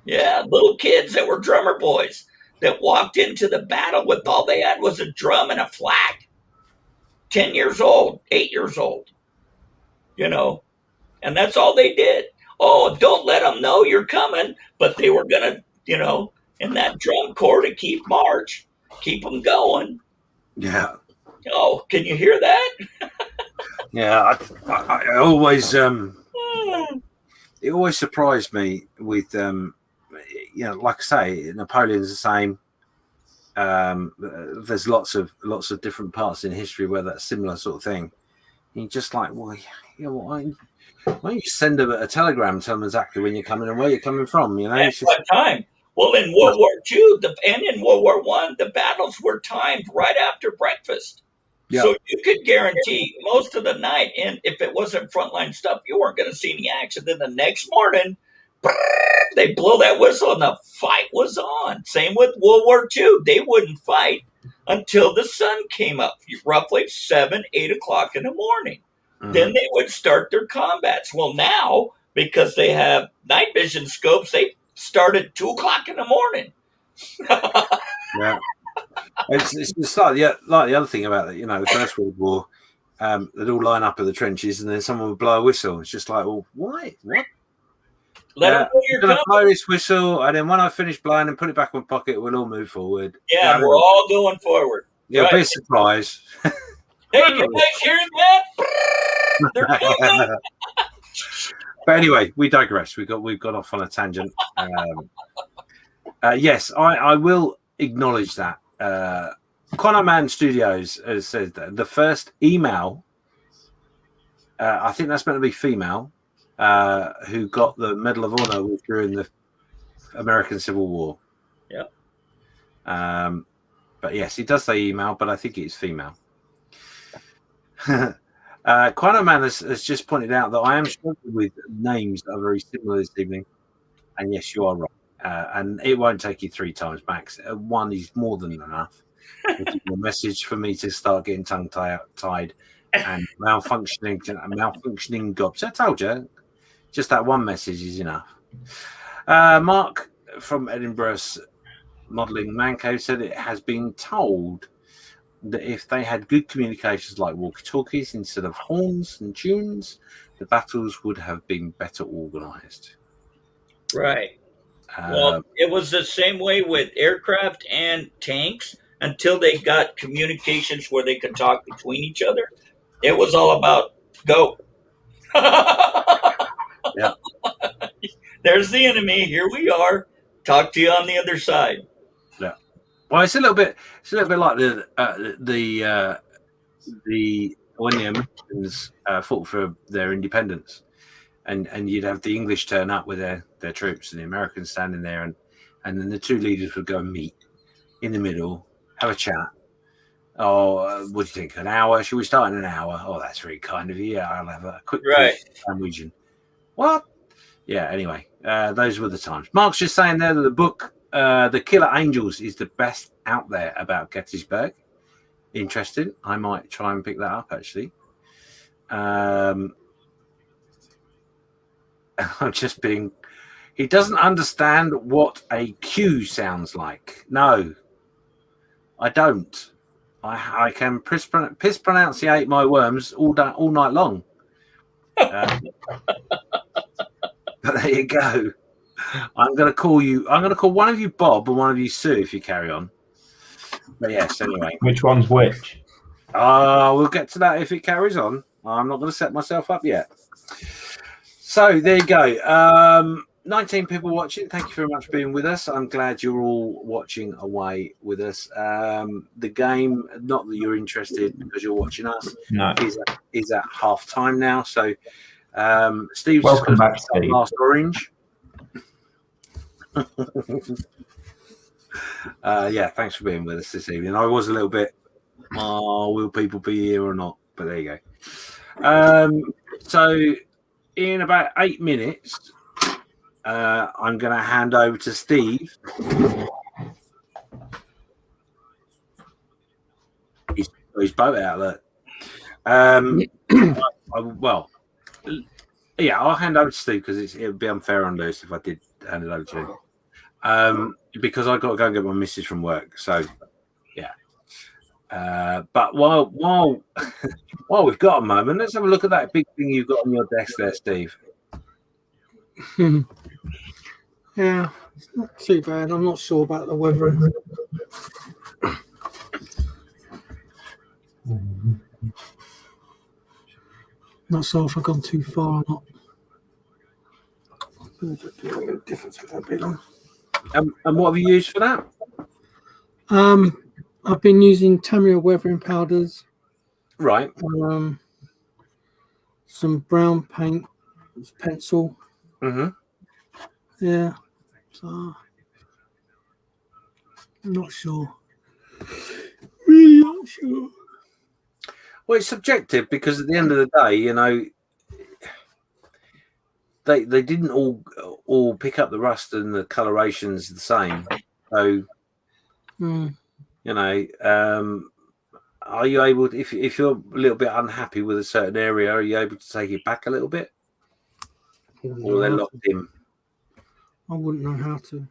Yeah, little kids that were drummer boys that walked into the battle with all they had was a drum and a flag. 10 years old, 8 years old, you know, and that's all they did. Oh, don't let them know you're coming, but they were going to, you know, in that drum corps to keep march, keep them going. Yeah. Oh, can you hear that? Yeah, I always, it always surprised me with, you know, like I say, Napoleon's the same. There's lots of different parts in history where that's similar sort of thing. And you're just like, well, you know, why don't you send a telegram, tell them exactly when you're coming and where you're coming from? You know, at what time? Well, in World War II and in World War I, the battles were timed right after breakfast. Yep. So you could guarantee most of the night, and if it wasn't frontline stuff, you weren't going to see any action. Then the next morning, they blow that whistle and the fight was on. Same with World War II. They wouldn't fight until the sun came up, roughly 7, 8 o'clock in the morning. Then they would start their combats. Well, now, because they have night vision scopes, they start at 2 o'clock in the morning. Yeah. It's like the other thing about it, you know, the First World War, they'd all line up in the trenches and then someone would blow a whistle. It's just like, well, why? What? Let I'm going to blow this whistle, and then when I finish blowing and put it back in my pocket, we'll all move forward. Yeah, we're all going forward. Yeah, right. Be a surprise. Hey, you guys hearing that? They're coming. But anyway, we digress. We've got off on a tangent. Yes, I will acknowledge that. Conor Man Studios has said that the first email, I think that's meant to be female, who got the Medal of Honor during the American Civil War. Yeah. But yes, it does say email, but I think it's female. Conor Man has just pointed out that I am struggling with names that are very similar this evening. And yes, you are right. And it won't take you 3 times max. 1 is more than enough. A message for me to start getting tongue-tied and malfunctioning gobs. I told you, just that 1 message is enough. Mark from Edinburgh's Modelling Man Cave said it has been told that if they had good communications like walkie-talkies instead of horns and tunes, the battles would have been better organised. Right. Well, it was the same way with aircraft and tanks until they got communications where they could talk between each other. It was all about go. Yeah. There's the enemy. Here we are. Talk to you on the other side. Yeah. Well, it's a little bit like when the Americans fought for their independence, and you'd have the English turn up with their troops, and the Americans standing there, and then the two leaders would go and meet in the middle, have a chat. Oh, what do you think? An hour? Should we start in an hour? Oh, that's very kind of you. Yeah, I'll have a quick sandwich. And what? Yeah. Anyway, those were the times. Mark's just saying there that the book, "The Killer Angels," is the best out there about Gettysburg. Interesting. I might try and pick that up actually. I'm just being. He doesn't understand what a Q sounds like. No, I don't. I can piss pronunciate my worms all night long. But there you go. I'm going to call one of you Bob and one of you Sue if you carry on. But yes, anyway. Which one's which? We'll get to that if it carries on. I'm not going to set myself up yet. So there you go. 19 people watching. Thank you very much for being with us. I'm glad you're all watching away with us. The game, not that you're interested because you're watching us, is at half time now. So Steve's welcome back, Steve. Last orange. Yeah, thanks for being with us this evening. I was a little bit, will people be here or not? But there you go. So in about 8 minutes, I'm going to hand over to Steve. His boat out there. Yeah, I'll hand over to Steve because it would be unfair on Lewis if I did hand it over to him. Because I've got to go and get my missus from work. So, yeah. But while we've got a moment, let's have a look at that big thing you've got on your desk there, Steve. Yeah, it's not too bad. I'm not sure about the weather. Not sure if I've gone too far or not. Difference with that bit on. And what have you used for that? I've been using Tamiya weathering powders. Right. Some brown paint, pencil. Mm-hmm. Yeah. So I'm not sure. Really not sure. Well, it's subjective because at the end of the day, you know, they didn't all pick up the rust and the coloration's the same. So, you know, are you able to, if you're a little bit unhappy with a certain area, are you able to take it back a little bit? Or they're locked in? I wouldn't know how to.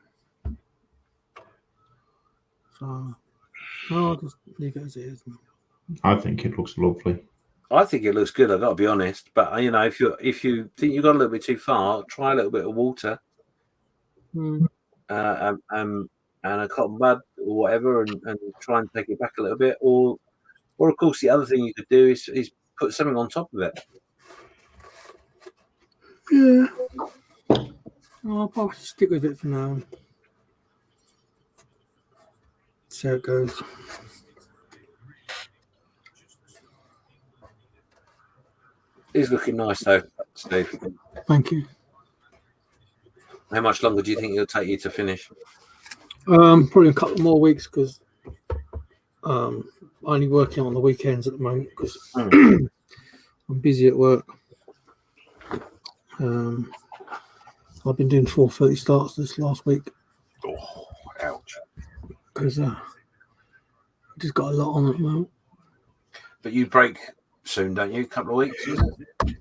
So I'll just leave it as it is. I think it looks lovely. I think it looks good. I've got to be honest, but you know, if you think you've got a little bit too far, try a little bit of water, and a cotton bud or whatever, and try and take it back a little bit. Or of course, the other thing you could do is put something on top of it. Yeah, I'll probably stick with it for now. See how it goes. It's looking nice though, Steve. Thank you. How much longer do you think it'll take you to finish? Probably a couple more weeks because I'm only working on the weekends at the moment because I'm busy at work. I've been doing 4:30 starts this last week. Oh, ouch! Because I just got a lot on at the moment. But you break soon, don't you? A couple of weeks, is it?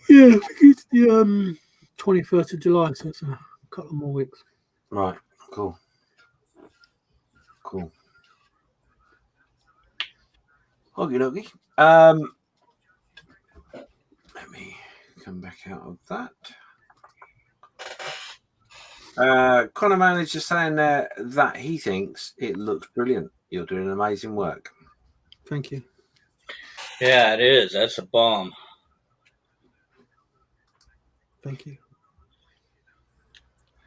Yeah, I think it's the 21st of July, so it's a couple more weeks. Right, cool. Okie dokie. Let me come back out of that. Conor Man is just saying there that he thinks it looks brilliant. You're doing amazing work. Thank you. Yeah, it is. That's a bomb. Thank you.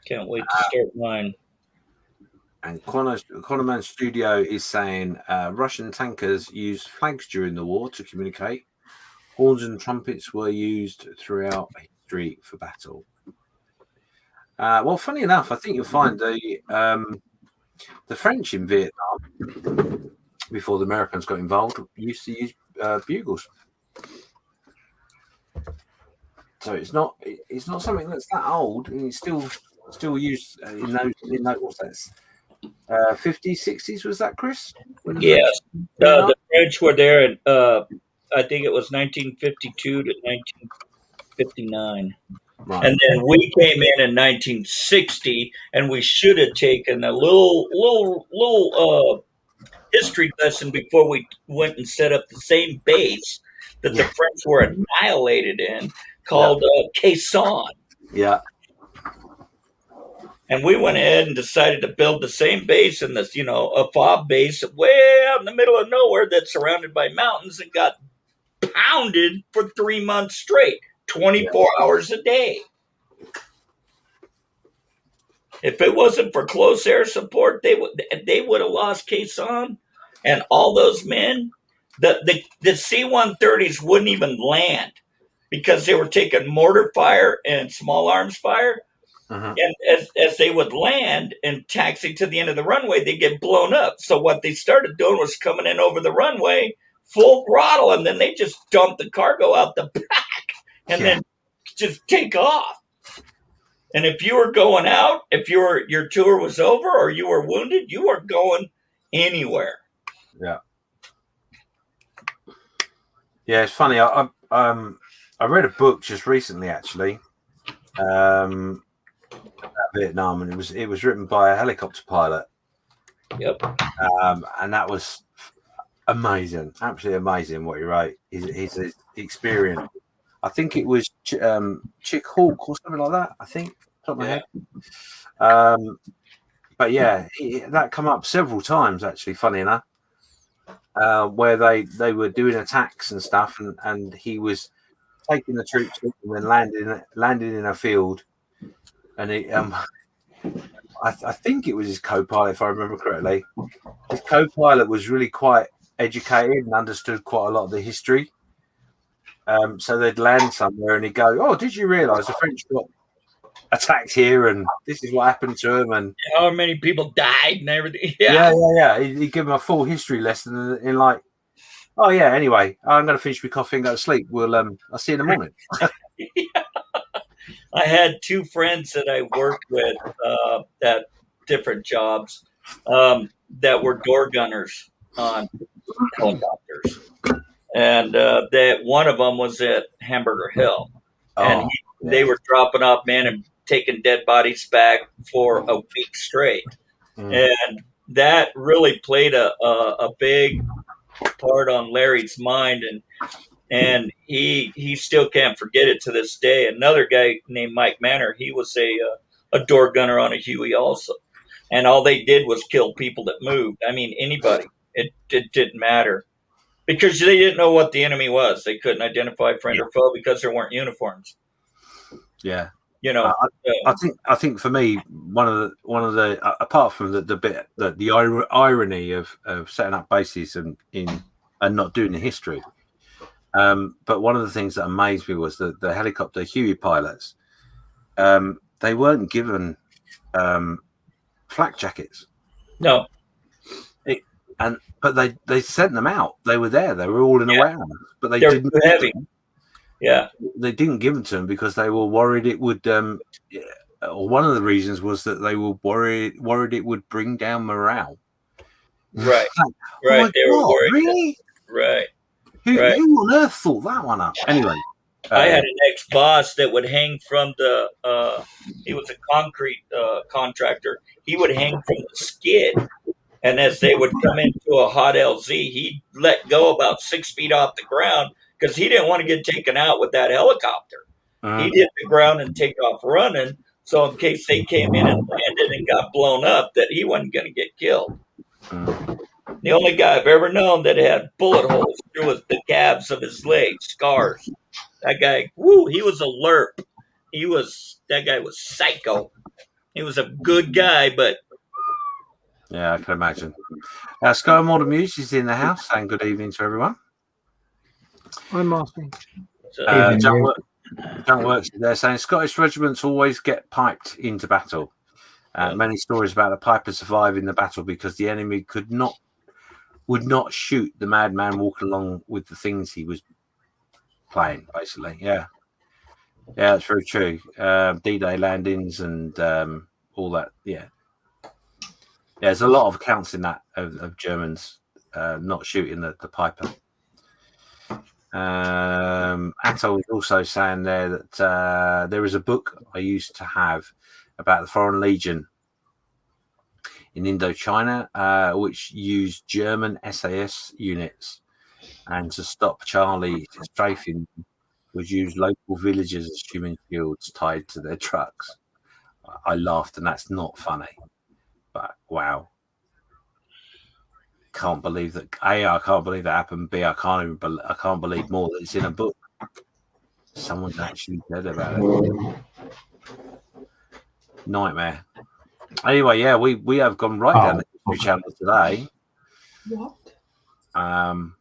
Can't wait to start mine. And Conor Man's studio is saying Russian tankers used flags during the war to communicate. Horns and trumpets were used throughout history for battle. Well, funny enough, I think you'll find the French in Vietnam, before the Americans got involved, used to use bugles. So it's not something that's that old, and it's still used in those what's that? 50s, 60s, was that, Chris? Yes, the French were there, and I think it was 1952 to 1959. Right. And then we came in 1960, and we should have taken a little history lesson before we went and set up the same base that the French were annihilated in, called Caisson. Yeah. And we went ahead and decided to build the same base in this, a fob base way out in the middle of nowhere that's surrounded by mountains, and got pounded for 3 months straight, 24 hours a day. If it wasn't for close air support, they would have lost Caisson, and all those men. The C-130s wouldn't even land because they were taking mortar fire and small arms fire. Uh-huh. And as they would land and taxi to the end of the runway, they get blown up. So what they started doing was coming in over the runway full throttle, and then they just dump the cargo out the back and then just take off. And if you were going out, if your tour was over or you were wounded, you were going anywhere. Yeah. Yeah, it's funny. I read a book just recently, actually, about Vietnam, and it was written by a helicopter pilot. Yep. And that was amazing, absolutely amazing what he wrote. His experience. I think it was Chick Hawk or something like that. I think, top of my head. But yeah, that come up several times actually. Funny enough, where they were doing attacks and stuff, and he was taking the troops and then landing in a field, and I think it was his co-pilot, if I remember correctly. His co-pilot was really quite educated and understood quite a lot of the history. So they'd land somewhere and he'd go, "Oh, did you realise the French got attacked here and this is what happened to them?" And how many people died and everything. Yeah. He'd give them a full history lesson in like, "Oh yeah, anyway, I'm going to finish my coffee and go to sleep. I'll see you in the morning." I had two friends that I worked with at different jobs that were door gunners on helicopters. And that one of them was at Hamburger Hill. And they were dropping off men and taking dead bodies back for a week straight. And that really played a big part on Larry's mind. And he still can't forget it to this day. Another guy named Mike Manor, he was a door gunner on a Huey also. And all they did was kill people that moved. I mean, anybody. It didn't matter. Because they didn't know what the enemy was. They couldn't identify friend or foe because there weren't uniforms. Yeah. I think for me, one of the apart from the bit that the irony of setting up bases and not doing the history. But one of the things that amazed me was the helicopter Huey pilots. They weren't given flak jackets. No. But they sent them out. They were there. They were all in a warehouse. But they didn't. Too heavy. Yeah. They didn't give them to them because they were worried it would. Or one of the reasons was that they were worried it would bring down morale. Right. Right. They were worried. Really? Right. Who on earth thought that one up? Anyway. I had an ex-boss that would hang from he was a concrete contractor. He would hang from the skid. And as they would come into a hot LZ, he'd let go about 6 feet off the ground because he didn't want to get taken out with that helicopter. He'd hit the ground and take off running. So in case they came in and landed and got blown up, that he wasn't going to get killed. The only guy I've ever known that had bullet holes through the calves of his legs, scars. That guy, he was alert. That guy was psycho. He was a good guy, but yeah, I can imagine. Sky Morton Muse is in the house, saying good evening to everyone. I'm asking. Junk Works is there saying Scottish regiments always get piped into battle. Many stories about the piper surviving the battle because the enemy would not shoot the madman walking along with the things he was playing, basically. Yeah, that's very true. D-Day landings and all that. Yeah, there's a lot of accounts in that of Germans not shooting the piper. Atto is also saying there that there is a book I used to have about the Foreign Legion in Indochina, which used German SAS units, and to stop Charlie strafing would use local villagers as human shields tied to their trucks. I laughed, and that's not funny, but wow. Can't believe that. I can't believe that happened. B, I can't believe more that it's in a book. Someone's actually said about it. Nightmare. Anyway, yeah, we have gone right down the history channel today. What? I'm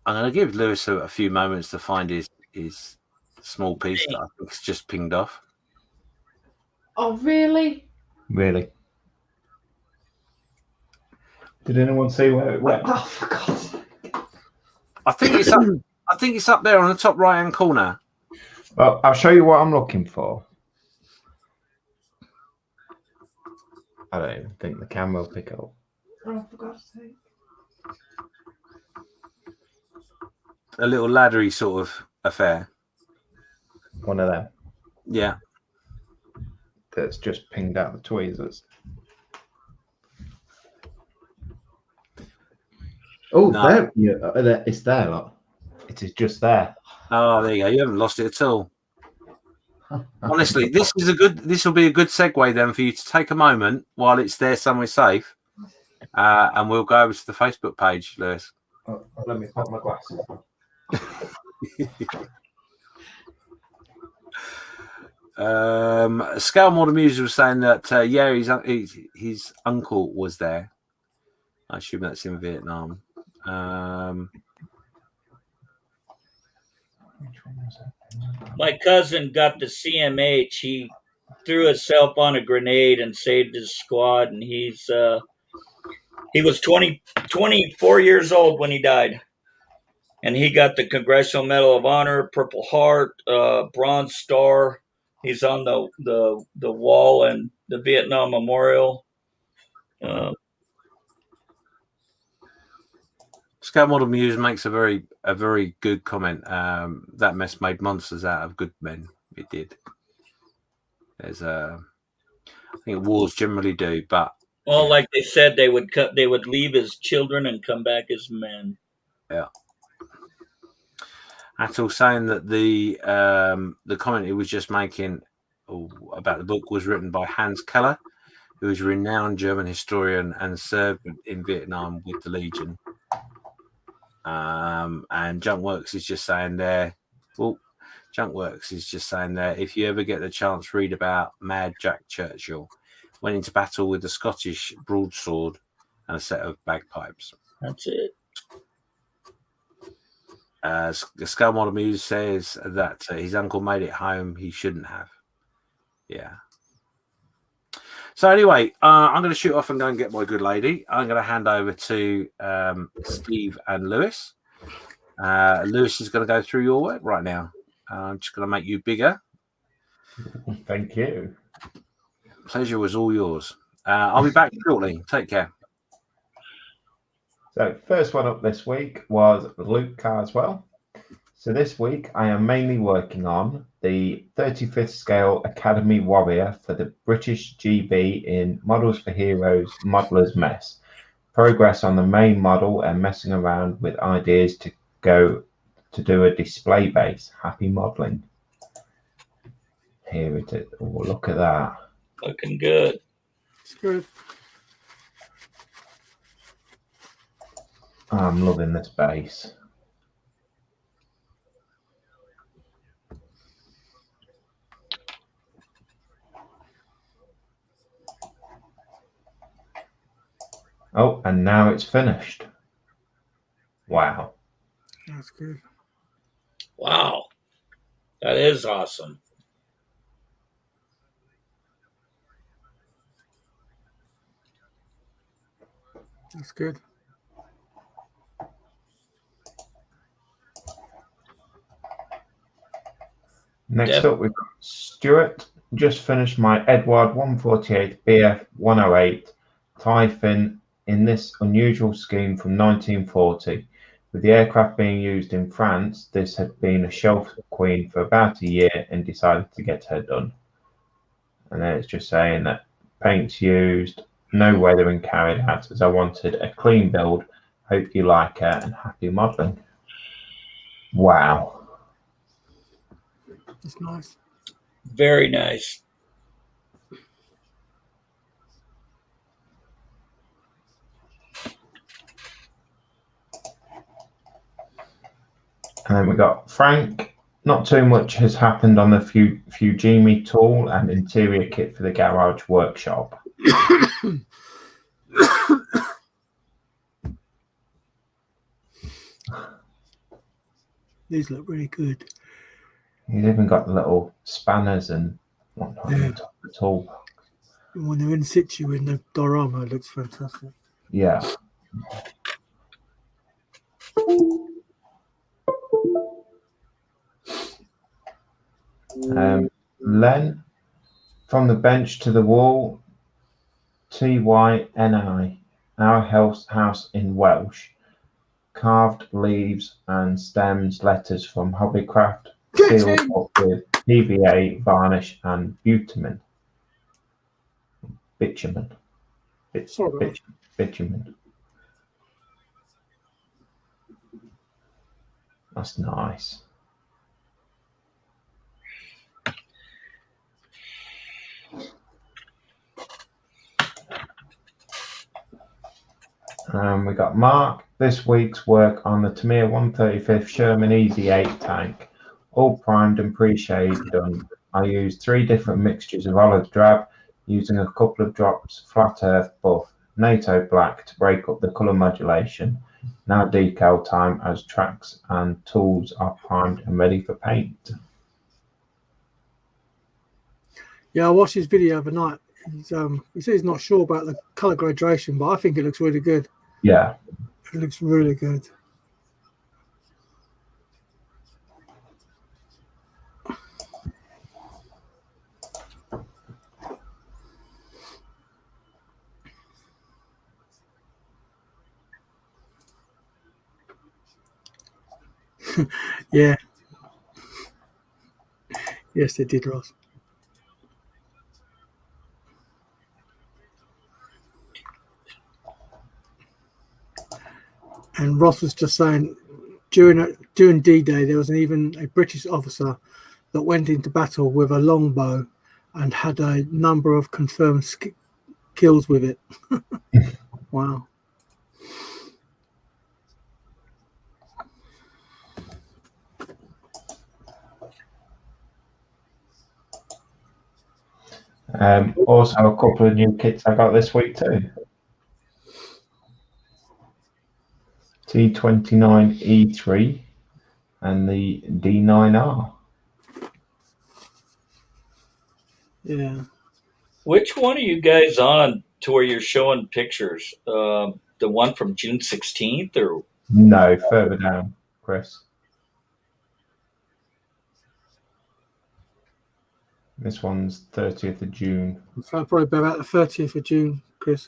going to give Lewis a few moments to find his small piece that I think is just pinged off. Oh, really? Really? Did anyone see where it went? Oh, for God's sake. I think it's up there on the top right hand corner. Well, I'll show you what I'm looking for. I don't even think the camera will pick up. Oh, for God's sake. A little laddery sort of affair. One of them. Yeah. That's just pinged out the tweezers. Oh, No. there! Yeah, it's there. Look. It is just there. Oh, there you go. You haven't lost it at all. Honestly, this will be a good segue then for you to take a moment while it's there somewhere safe, and we'll go over to the Facebook page, Lewis. Oh, let me put my glasses on. Scale Modern Music was saying that his uncle was there. I assume that's in Vietnam. my cousin got the CMH. He threw himself on a grenade and saved his squad, and he was 24 years old when he died. And he got the Congressional Medal of Honor, Purple Heart, Bronze Star. He's on the wall in the Vietnam Memorial. Scout Model Muse makes a very good comment. That mess made monsters out of good men. It did. I think wars generally do, but well, like they said, they would leave as children and come back as men. Yeah. Atul saying that the comment he was just making about the book was written by Hans Keller, who is a renowned German historian and served in Vietnam with the Legion. And Junkworks is just saying there. Well, Junkworks is just saying there. If you ever get the chance, read about Mad Jack Churchill. Went into battle with a Scottish broadsword and a set of bagpipes. That's it. The Skull Model Muse says that his uncle made it home. He shouldn't have. Yeah. So anyway, I'm going to shoot off and go and get my good lady. I'm going to hand over to Steve and Lewis. Lewis is going to go through your work right now. I'm just going to make you bigger. Thank you. Pleasure was all yours. I'll be back shortly. Take care. So first one up this week was Luke Carswell. So this week I am mainly working on the 35th scale Academy Warrior for the British GB in Models for Heroes Modeller's Mess. Progress on the main model and messing around with ideas to go to do a display base. Happy modelling. Here it is. Oh, look at that. Looking good. It's good. I'm loving this base. Oh, and now it's finished. Wow. That's good. Wow. That is awesome. That's good. Next up, we've got Stuart. Just finished my Edward 148 BF 108 Typhoon in this unusual scheme from 1940. With the aircraft being used in France, this had been a shelf queen for about a year and decided to get her done. And then it's just saying that paint's used, no weathering carried out, as I wanted a clean build. Hope you like her and happy modelling. Wow. It's nice. Very nice. And then we got Frank. Not too much has happened on the Fujimi tool and interior kit for the garage workshop. These look really good. He's even got the little spanners and whatnot on the top of the tool. When they're in situ in the diorama, it looks fantastic. Yeah. Len, from the bench to the wall, TYNI, our house in Welsh, carved leaves and stems, letters from Hobbycraft, sealed up with PVA, varnish and bitumen. Bitumen. That's nice. We got Mark. This week's work on the Tamir 135th Sherman Easy 8 tank, all primed and pre-shade done. I used 3 different mixtures of olive drab, using a couple of drops flat earth buff, NATO black to break up the colour modulation. Now decal time as tracks and tools are primed and ready for paint. Yeah, I watched his video overnight. He says he's not sure about the colour gradation, but I think it looks really good. Yeah. It looks really good. Yeah. Yes, they did, Ross. And Ross was just saying, during D-Day, there was even a British officer that went into battle with a longbow and had a number of confirmed kills with it. Wow. Also, a couple of new kits I got this week too. T29E3 and the D9R. Yeah. Which one are you guys on to where you're showing pictures? The one from June 16th or? No, further down, Chris. This one's 30th of June. So probably be about the 30th of June, Chris.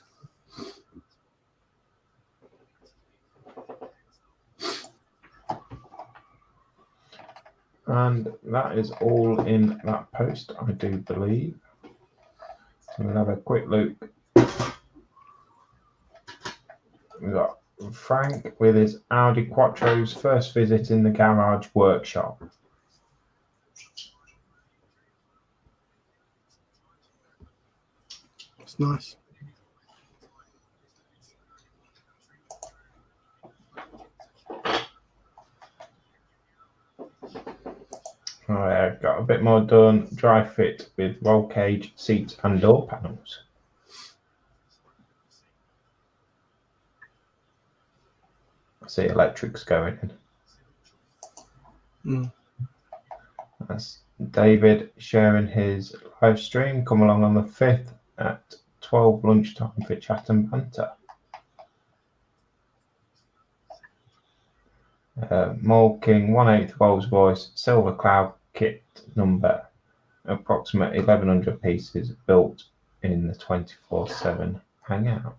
And that is all in that post, I do believe. So we'll have a quick look. We've got Frank with his Audi Quattro's first visit in the garage workshop. It's nice. I've got a bit more done. Dry fit with roll cage, seats and door panels. I see electrics going in. That's David sharing his live stream. Come along on the 5th at 12 lunchtime for chat and banter. Mole King 1/8 Rolls Royce Silver Cloud kit number, approximately 1100 pieces built in the 24/7 Hangout.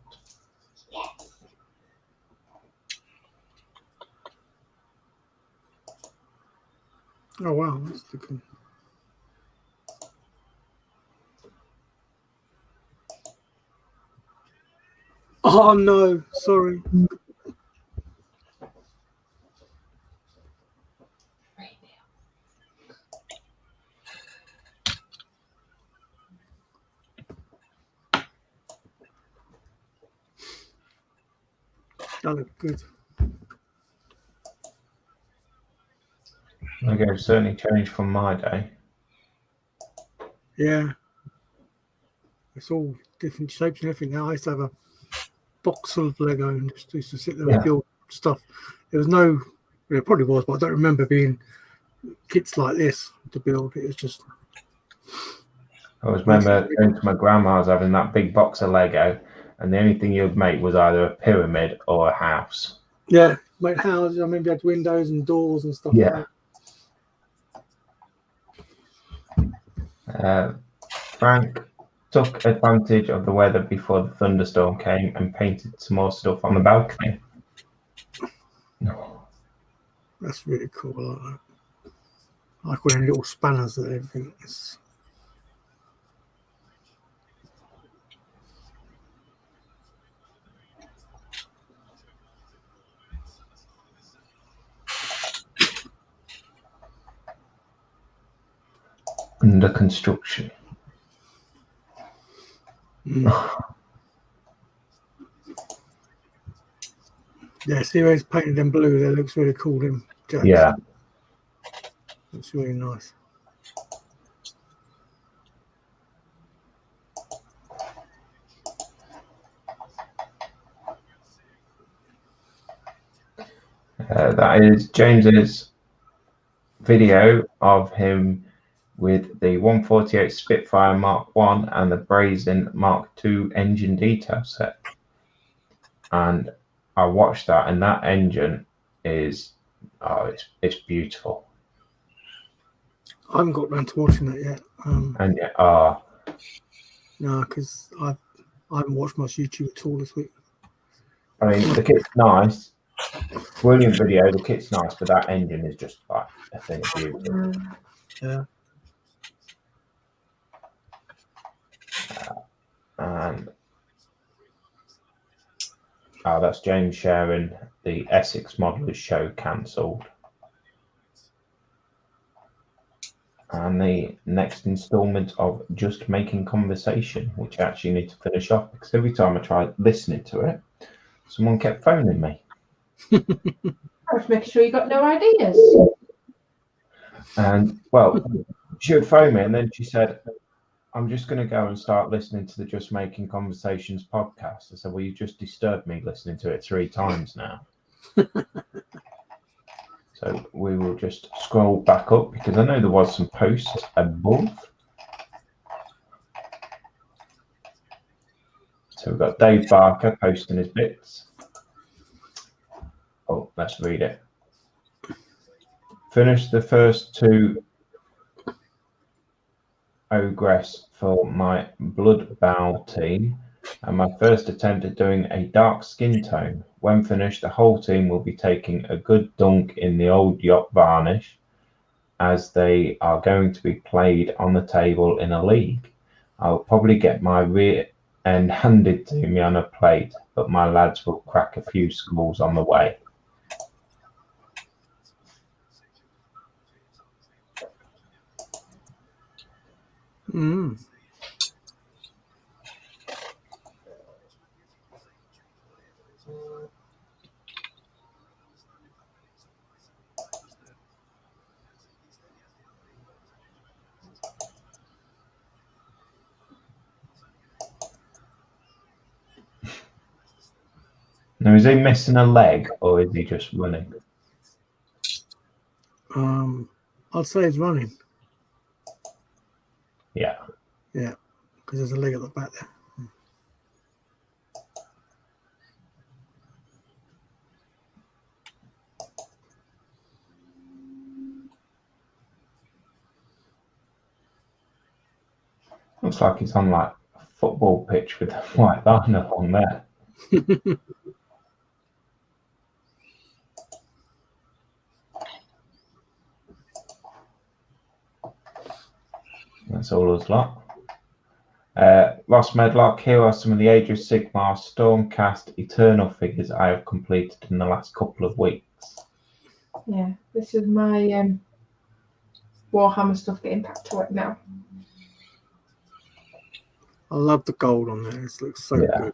Oh wow, that's the good. Oh no, sorry. That looked good. Okay, certainly changed from my day. Yeah. It's all different shapes and everything now. I used to have a box full of Lego and just used to sit there and build stuff. There was no, well, it probably was, but I don't remember being kits like this to build. It was just. I always remember going to my grandma's having that big box of Lego, and the only thing you'd make was either a pyramid or a house. Yeah, made houses. I remember you had windows and doors and stuff like that. Frank took advantage of the weather before the thunderstorm came and painted some more stuff on the balcony. That's really cool. I like that. I like all them little spanners and everything. It's... Under construction. Yeah, see where it's painted in blue. That looks really cool. Them jacks. Yeah, looks really nice. that is James's video of him with the 148 Spitfire Mark 1 and the Brazen Mark 2 engine detail set. And I watched that, and that engine is, it's beautiful. I haven't got around to watching that yet. And no, because I haven't watched much YouTube at all this week. I mean, the kit's nice. Brilliant video, the kit's nice, but that engine is just like a thing of beauty. Yeah. And that's James sharing the Essex Modelers show cancelled. And the next instalment of Just Making Conversation, which I actually need to finish off because every time I tried listening to it, someone kept phoning me. I was making sure you got no ideas. And well, she would phone me and then she said, I'm just going to go and start listening to the Just Making Conversations podcast. I said, well, you just disturbed me listening to it 3 times now. So we will just scroll back up because I know there was some posts above. So we've got Dave Barker posting his bits. Oh, let's read it. Finished the first 2 Ogress for my Blood Bowl team and my first attempt at doing a dark skin tone. When finished, the whole team will be taking a good dunk in the old yacht varnish as they are going to be played on the table in a league. I'll probably get my and handed to me on a plate, but my lads will crack a few skulls on the way. Mm. Now, is he missing a leg or is he just running? I'd say he's running. Yeah. Yeah, because there's a leg at the back there. Looks like he's on like a football pitch with a white line along there. That's all us lot. Lost Medlock, here are some of the Age of Sigmar Stormcast Eternal figures I have completed in the last couple of weeks. Yeah, this is my Warhammer stuff getting packed to it now. I love the gold on there. It looks so Yeah. good.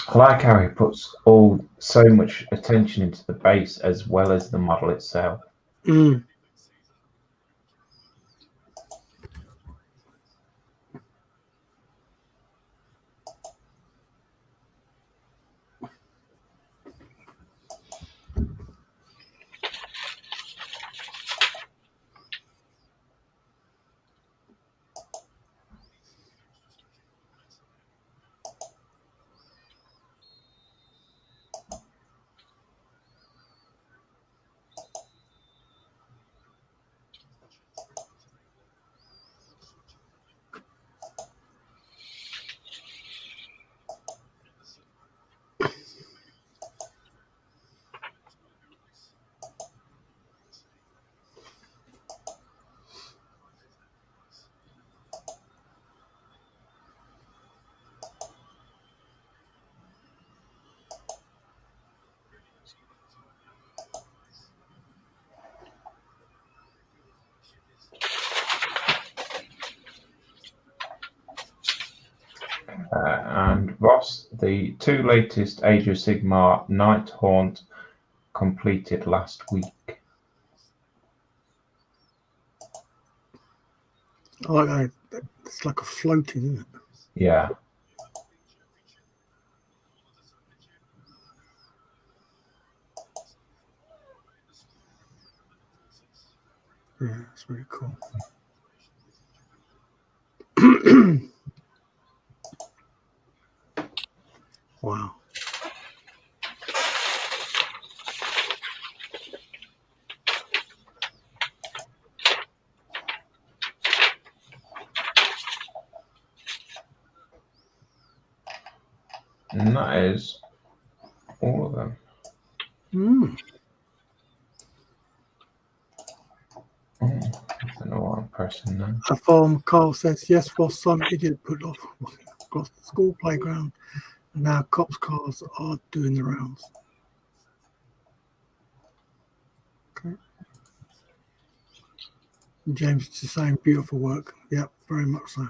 I like how he puts so much attention into the base as well as the model itself. Mm. And Ross, the 2 latest Age of Sigmar Night Haunt completed last week. I like that. It's like a floating, isn't it? Yeah. Yeah, it's really cool. Wow. And that is all of them. Mm. I don't know what I'm pressing now. A farm, Karl says, yes, was some idiot put off across the school playground, and now cops' cars are doing the rounds. Okay. And James is saying beautiful work. Yep, very much so.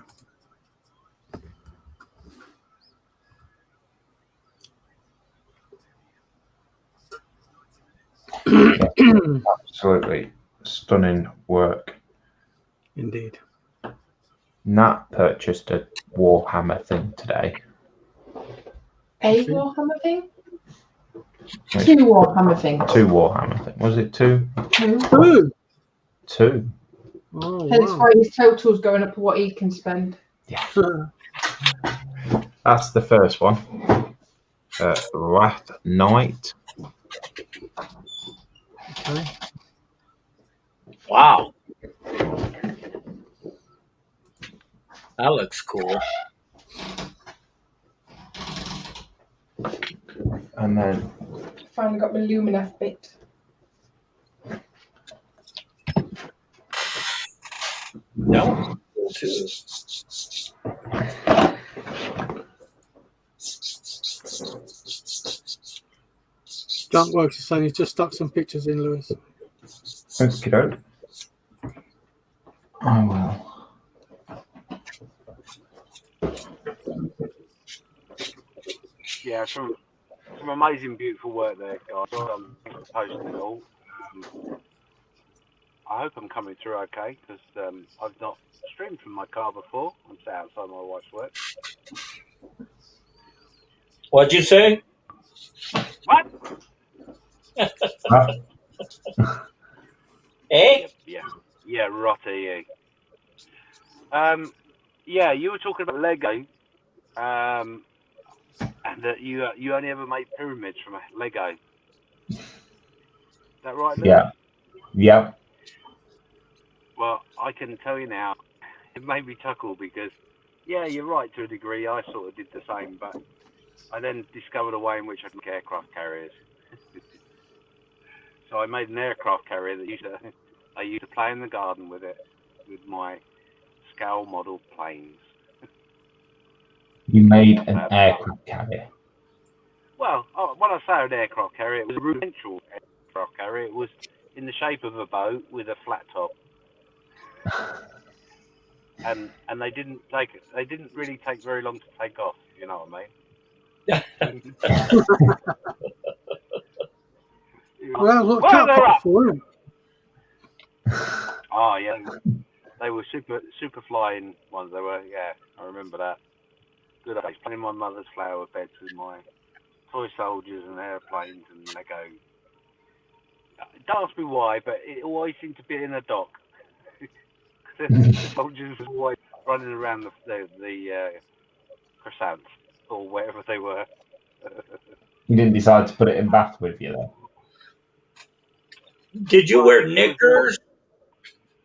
Absolutely stunning work. Indeed. Nat purchased a Warhammer thing today. A Warhammer thing? 2 Warhammer things. 2 Warhammer thing. Was it 2? 2. 2. Oh, Hence wow. why his total's going up what he can spend. Yeah. That's the first one. Wrath Knight. Okay. Wow. That looks cool. And then Finally got my Lumineth bit. No. Junkworks is saying he's just stuck some pictures in, Lewis. okay. Oh well. Yeah, some amazing, beautiful work there, guys. Thanks for posting it all. I hope I'm coming through okay, because I've not streamed from my car before. I'm sat outside my wife's work. What'd you say? What? Eh? Yeah, Rotty. Yeah, you were talking about Lego, and that you only ever made pyramids from Lego. Is that right, Lewis? Yeah. Yep. Well, I can tell you now, it made me chuckle because, yeah, you're right to a degree. I sort of did the same, but I then discovered a way in which I could make aircraft carriers. So I made an aircraft carrier that I used to play in the garden with it, with my scale model planes. You made an aircraft carrier. Well, when I say an aircraft carrier, it was a rudimental aircraft carrier. It was in the shape of a boat with a flat top. And they didn't really take very long to take off, you know what I mean? Well, what cat for him? Oh yeah, they were super flying ones. They were, yeah, I remember that. Good days, playing in my mother's flower beds with my toy soldiers and airplanes and Lego. Don't ask me why, but it always seemed to be in a dock. The soldiers were always running around the croissants or wherever they were. You didn't decide to put it in Bath with you, though. Did you wear knickers?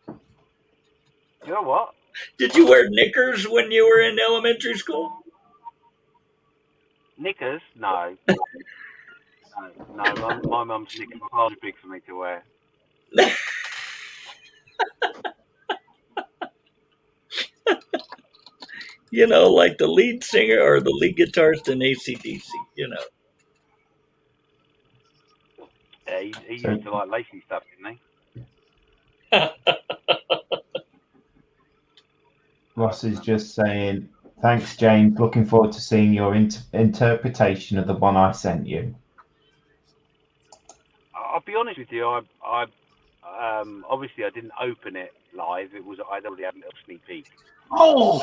You know what? Did you wear knickers when you were in elementary school? Knickers? No. No, my mum's knickers are far too big for me to wear. You know, like the lead singer or the lead guitarist in AC/DC, you know. Yeah, he used to like lacy stuff, didn't he? Ross is just saying, thanks, James. Looking forward to seeing your interpretation of the one I sent you. I'll be honest with you. I obviously I didn't open it live. I'd already had a little sneak peek. Oh.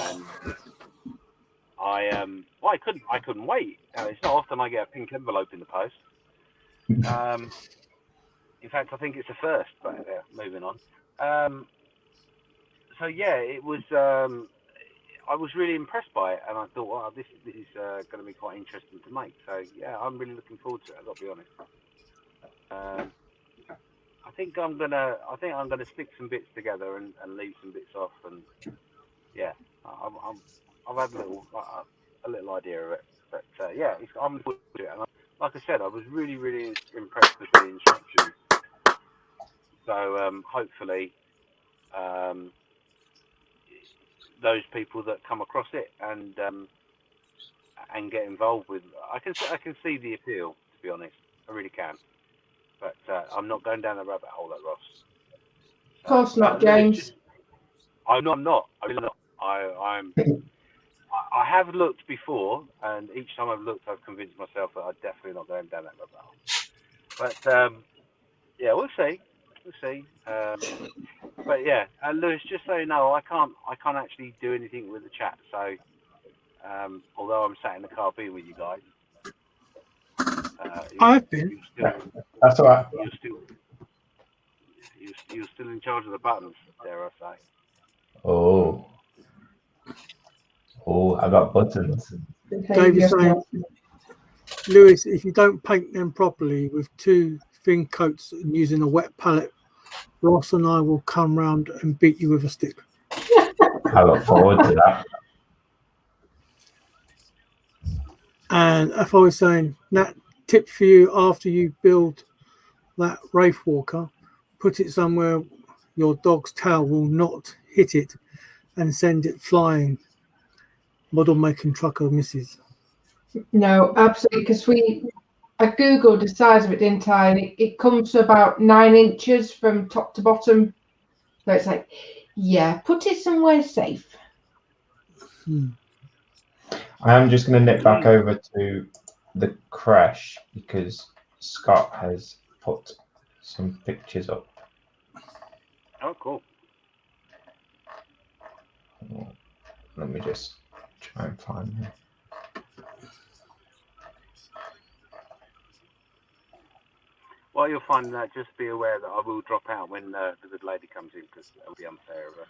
And I couldn't wait. It's not often I get a pink envelope in the post. In fact, I think it's a first. But moving on. So yeah, it was. I was really impressed by it, and I thought, wow, this is going to be quite interesting to make. So yeah, I'm really looking forward to it. I've got to be honest. I think I'm gonna stick some bits together and leave some bits off, and yeah, I've had a little idea of it, but yeah, I'm looking forward to it. And like I said, I was really, really impressed with the instructions. So hopefully, those people that come across it and get involved with, I can see the appeal. To be honest, I really can. But I'm not going down the rabbit hole at Ross. Of course not, James. I'm not. I'm really not. I have looked before, and each time I've looked, I've convinced myself that I'm definitely not going down that rabbit hole. But yeah, we'll see. But yeah, Lewis, just so you know, I can't actually do anything with the chat. So although I'm sat in the car being with you guys, I've been. That's all right. You're still in charge of the buttons, dare I say? Oh, I got buttons. Dave is saying, Lewis, if you don't paint them properly with two thin coats and using a wet palette, Ross and I will come round and beat you with a stick. I look forward to that. And if I was saying, Nat, tip for you: after you build that Wraith Walker, put it somewhere your dog's tail will not hit it, and send it flying. Model, making, trucker, misses. No, absolutely. Because I googled the size of it, didn't I? And it comes to about 9 inches from top to bottom. So it's like, yeah, put it somewhere safe. I am just going to nip back over to the Creche because Scott has put some pictures up. Oh, cool. Let me just try and find them. While you're finding that, just be aware that I will drop out when the good lady comes in because that would be unfair of her.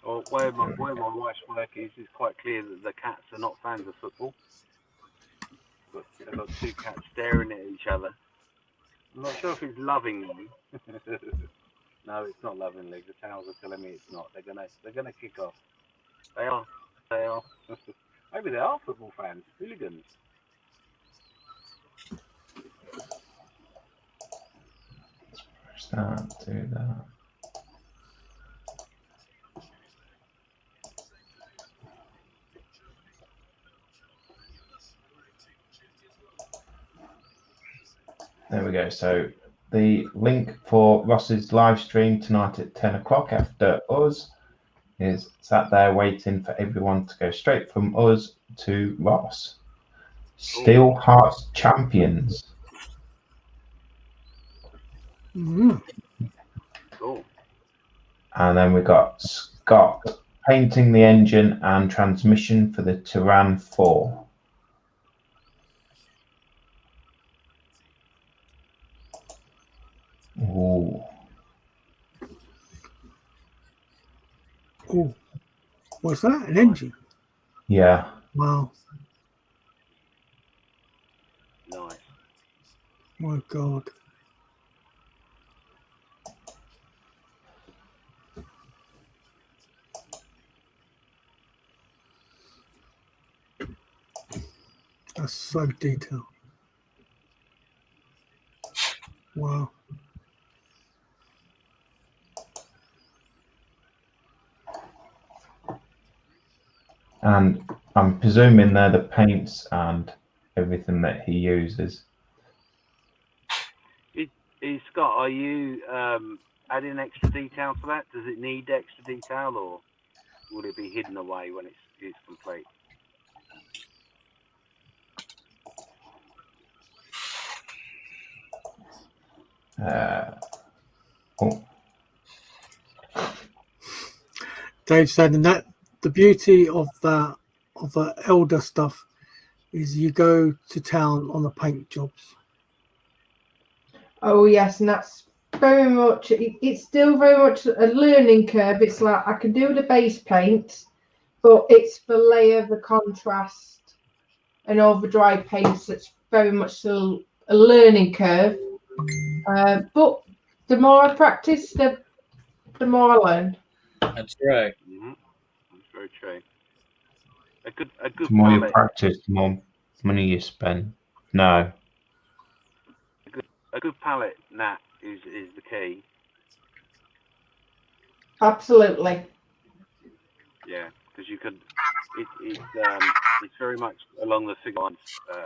Or where my wife's work is quite clear that the cats are not fans of football. But they've got two cats staring at each other. I'm not sure if it's lovingly. No, it's not lovingly. The towels are telling me it's not. They're gonna kick off. They are. Maybe they are football fans, hooligans. Push that, do that. There we go. So the link for Ross's live stream tonight at 10 o'clock after us is sat there waiting for everyone to go straight from us to Ross. Steel Hearts champions. Cool. And then we got Scott painting the engine and transmission for the Turan 4. Ooh. Oh, what's that? An engine? Yeah. Wow. Nice. My God. That's so detailed. Wow. And I'm presuming they're the paints and everything that he uses. Scott, are you adding extra detail to that? Does it need extra detail, or will it be hidden away when it's complete? Dave said, and that the beauty of the elder stuff is you go to town on the paint jobs. Oh yes, and that's very much. It's still very much a learning curve. It's like I can do the base paint, but it's the layer, the contrast, and overdry paints. It's very much still a learning curve. But the more I practice, the more I learn. That's right. Mm-hmm. That's very true. A good The more you palette. practice, the more money you spend. No. A good palette, Nat, is the key. Absolutely. Yeah, because you could. It's very much along the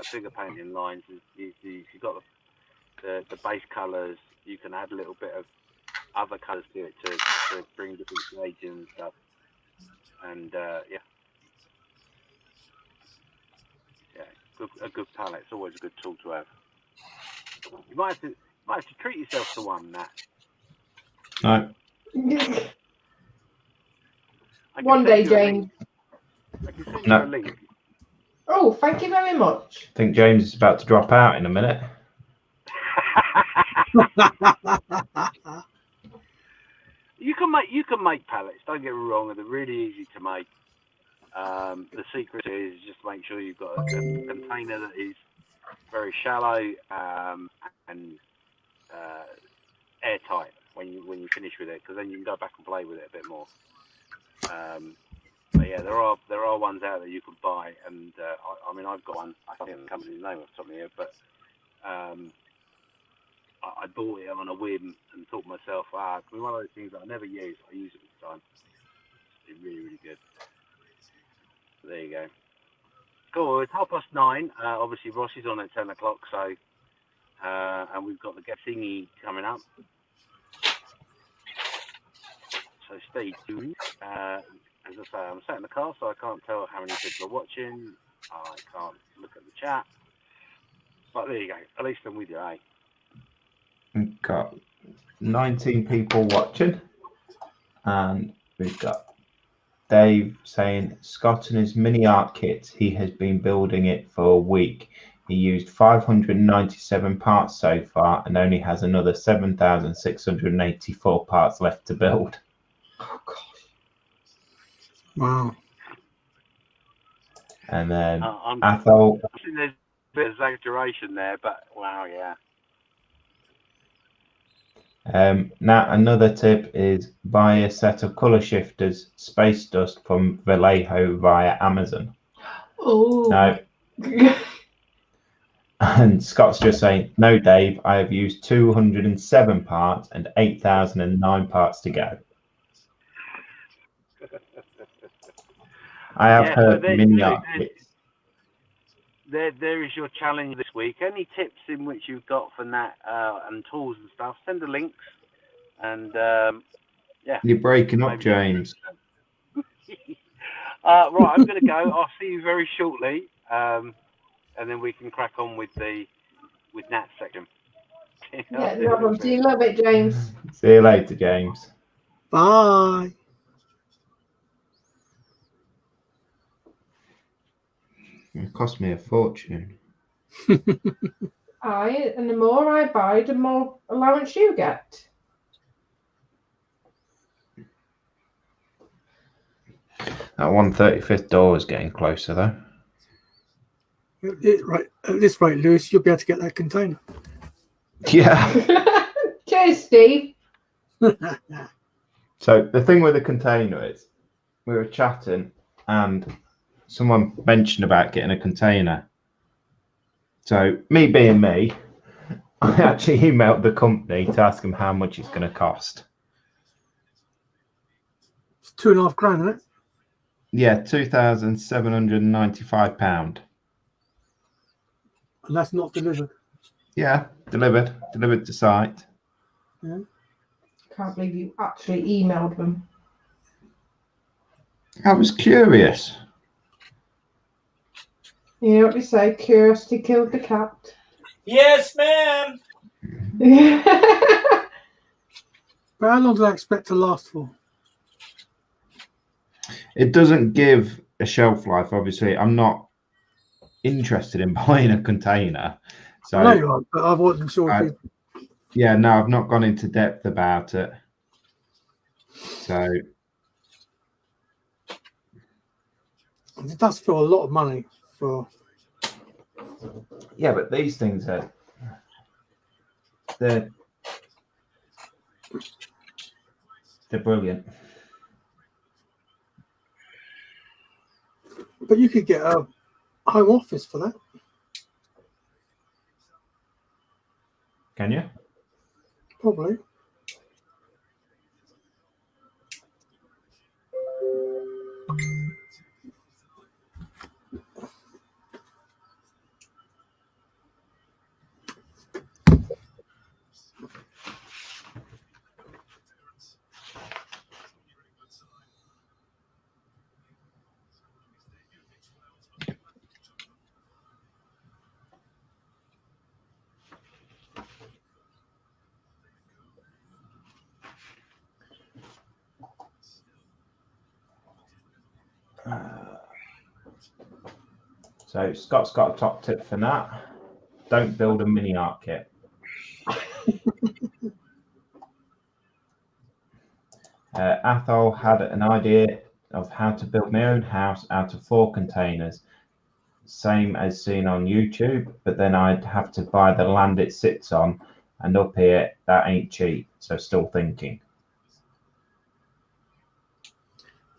figure painting lines. If you've got the base colours, you can add a little bit of other colours to it to bring different shades in and stuff. And yeah, a good palette's always a good tool to have. You might have to treat yourself to one, Nat. No. One day, James. I can send you a link. Oh, thank you very much. I think James is about to drop out in a minute. You can make palettes. Don't get me wrong; they're really easy to make. The secret is just make sure you've got a container that is very shallow and airtight. when you finish with it, because then you can go back and play with it a bit more. But yeah, there are ones out there you can buy, and I mean I've got one. I can't think of the company's name off the top of my head, but I bought it on a whim and thought to myself, it's one of those things that I never use. I use it all the time. It's really, really good. So there you go. Cool. It's 9:30. Obviously, Ross is on at 10 o'clock, so and we've got the guest thingy coming up. So stay tuned. As I say, I'm sat in the car, so I can't tell how many people are watching. I can't look at the chat. But there you go. At least I'm with you, eh? We've got 19 people watching, and we've got Dave saying Scott and his mini art kit, he has been building it for a week. He used 597 parts so far and only has another 7,684 parts left to build. Oh gosh. Wow. And then I Athol. think there's a bit of exaggeration there, but wow, yeah. Now another tip is buy a set of color shifters Space Dust from Vallejo via Amazon. Oh No. And Scott's just saying, no, Dave, I have used 207 parts and 8,009 parts to go. I have heard mini art kits. There is your challenge this week. Any tips in which you've got for Nat and tools and stuff, send the links. And yeah. You're breaking up, James. Right, I'm going to go. I'll see you very shortly. And then we can crack on with Nat's section. Yeah, no problem. See you love it, James. See you later, James. Bye. It cost me a fortune. And the more I buy, the more allowance you get. That 135th door is getting closer, though. At this rate, Lewis, you'll be able to get that container. Yeah. Cheers, Steve. So the thing with the container is, we were chatting and someone mentioned about getting a container. So me being me, I actually emailed the company to ask them how much it's going to cost. It's £2,500, isn't it? Yeah, £2,795. And that's not delivered. Yeah, delivered to site. Yeah. Can't believe you actually emailed them. I was curious. You know what they say? Curiosity killed the cat. Yes, ma'am. But how long do I expect to last for? It doesn't give a shelf life. Obviously, I'm not interested in buying a container. So I know you are, but I wasn't sure if you... Yeah, no, I've not gone into depth about it. So it does feel a lot of money for... Yeah, but these things are... They're brilliant. But you could get a home office for that. Can you? Probably. So Scott's got a top tip for that. Don't build a mini art kit. Athol had an idea of how to build my own house out of 4 containers, same as seen on YouTube, but then I'd have to buy the land it sits on And up here, that ain't cheap. So still thinking.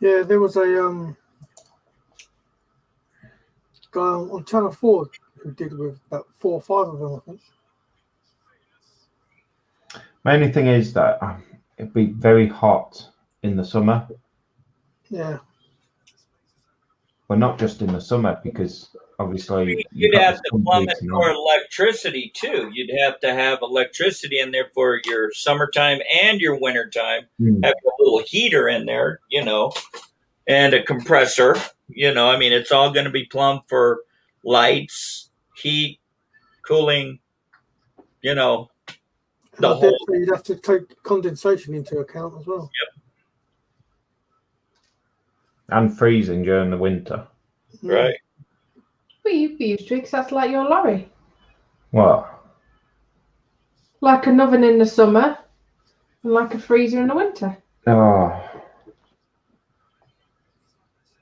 Yeah, there was a guy on Channel 4 who did with about 4 or 5 of them, I think. Main thing is that it'd be very hot in the summer. Yeah. Well, not just in the summer, because obviously you'd have to plummet for electricity too. You'd have to have electricity in there for your summertime and your wintertime. Have a little heater in there, you know, and a compressor. You know, I mean, it's all going to be plumbed for lights, heat, cooling. You know, the whole. You'd have to take condensation into account as well. Yep. And freezing during the winter. Right. Well, you'd be used to it because that's like your lorry. What? Like an oven in the summer and like a freezer in the winter. Oh.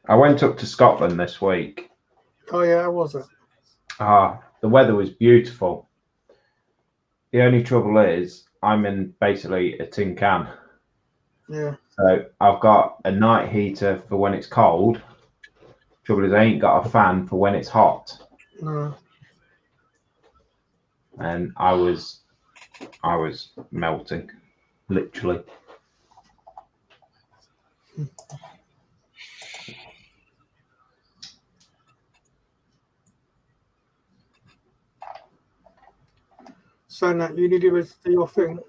I went up to Scotland this week. Oh, yeah, how was it? The weather was beautiful. The only trouble is I'm in basically a tin can. Yeah. So I've got a night heater for when it's cold. Trouble is I ain't got a fan for when it's hot. No. And I was melting, literally. So, Nat, you needed to do your thing?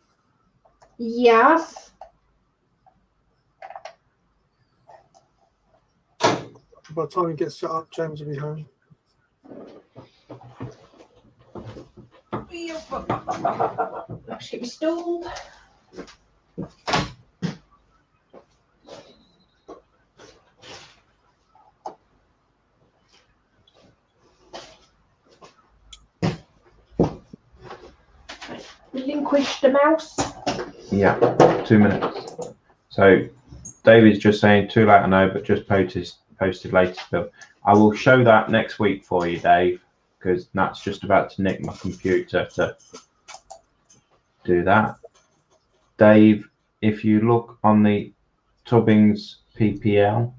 Yes. By the time you get set up, James will be home. Let's get me stalled. Relinquish the mouse. Yeah, 2 minutes. So David's just saying too late, I know, but just posted latest bill. I will show that next week for you, Dave, because Nat's just about to nick my computer to do that. Dave, if you look on the Tubbings PPL,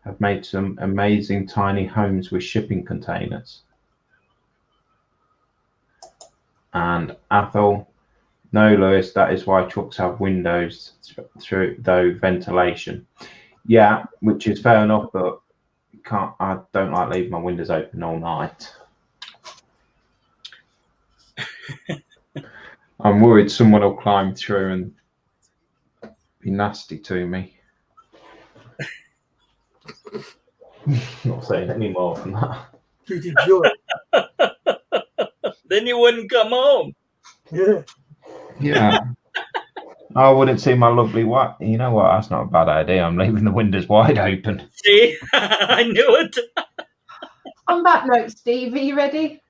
I've made some amazing tiny homes with shipping containers. And Athol, no, Lewis, that is why trucks have windows through though ventilation. Yeah, which is fair enough, but I don't like leaving my windows open all night. I'm worried someone will climb through and be nasty to me. Not saying any more than that. You'd enjoy it. Then you wouldn't come home. Yeah. Yeah. I wouldn't see my lovely wife. You know what? That's not a bad idea. I'm leaving the windows wide open. See? I knew it. On that note, Steve, are you ready?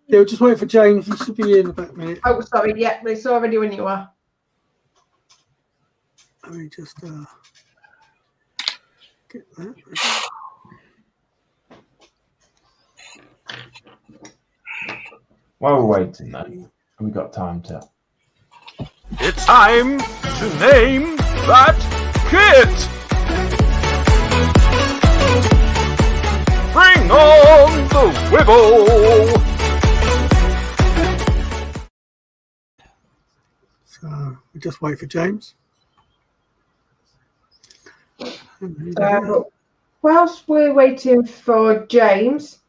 Yeah, we'll just wait for James. He should be in about a minute. Oh, sorry. Yeah, it's already when you are. Let me just get that. While we're waiting, though, we've got time to. It's time to name that kit! Bring on the wibble! So we just wait for James. Whilst we're waiting for James,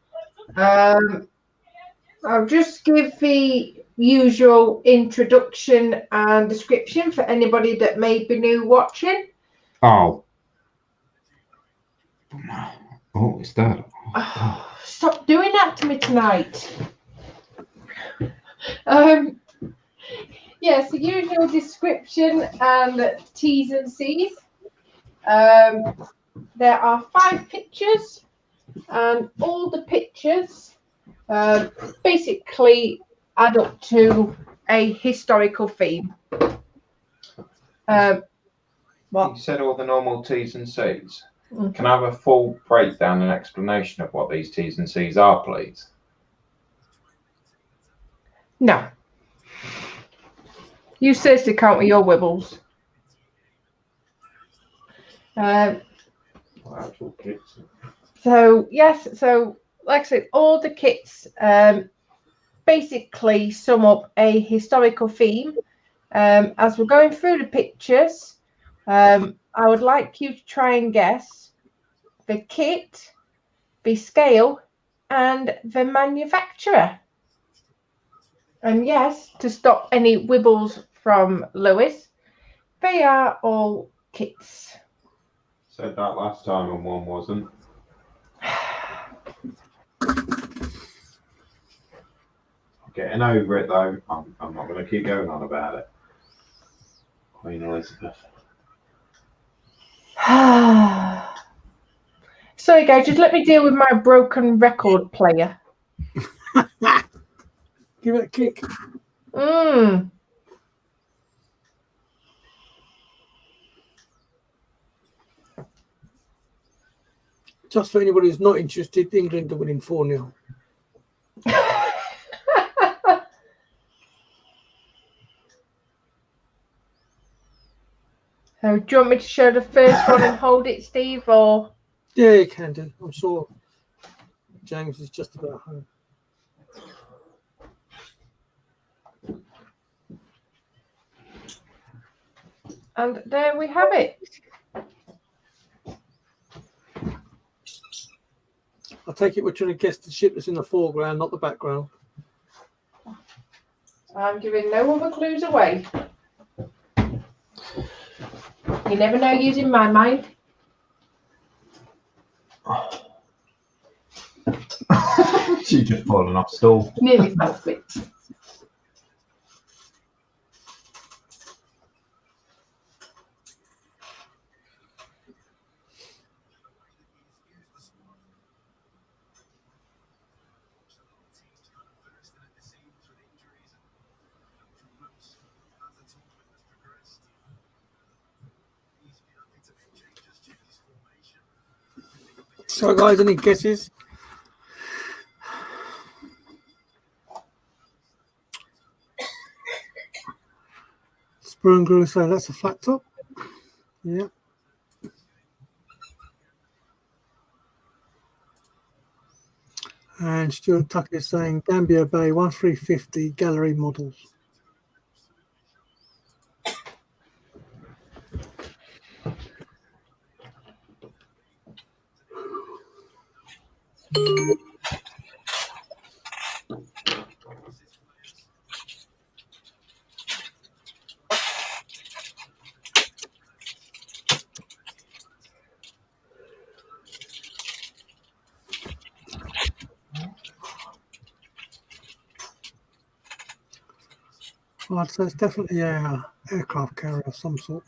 I'll just give the usual introduction and description for anybody that may be new watching. Oh, it's that. Oh, stop doing that to me tonight. Yes, the usual description and T's and C's. There are 5 pictures, and all the pictures basically add up to a historical theme. What? You said all the normal T's and C's. Can I have a full breakdown and explanation of what these T's and C's are, please? No. You seriously count with your wibbles. Actual kits. So yes, so like I said, all the kits basically sum up a historical theme. As we're going through the pictures, I would like you to try and guess the kit, the scale, and the manufacturer. And yes, to stop any wibbles from Lewis, they are all kits. Said that last time and one wasn't. Getting over it though. I'm not going to keep going on about it. Queen Elizabeth. Sorry guys, just let me deal with my broken record player. Give it a kick. Just for anybody who's not interested, England are winning 4-0. So, do you want me to show the first one and hold it, Steve, or? Yeah, you can do. I'm sure James is just about home. And there we have it. I take it we're trying to guess the ship that's in the foreground, not the background. I'm giving no other clues away. You never know using my mind. She just fallen off stool. Nearly fell asleep. So, guys, any guesses? Spur and Grew saying that's a flat top. Yeah. And Stuart Tucker is saying Gambia Bay 1350 gallery models. Well, so it's definitely a aircraft carrier of some sort.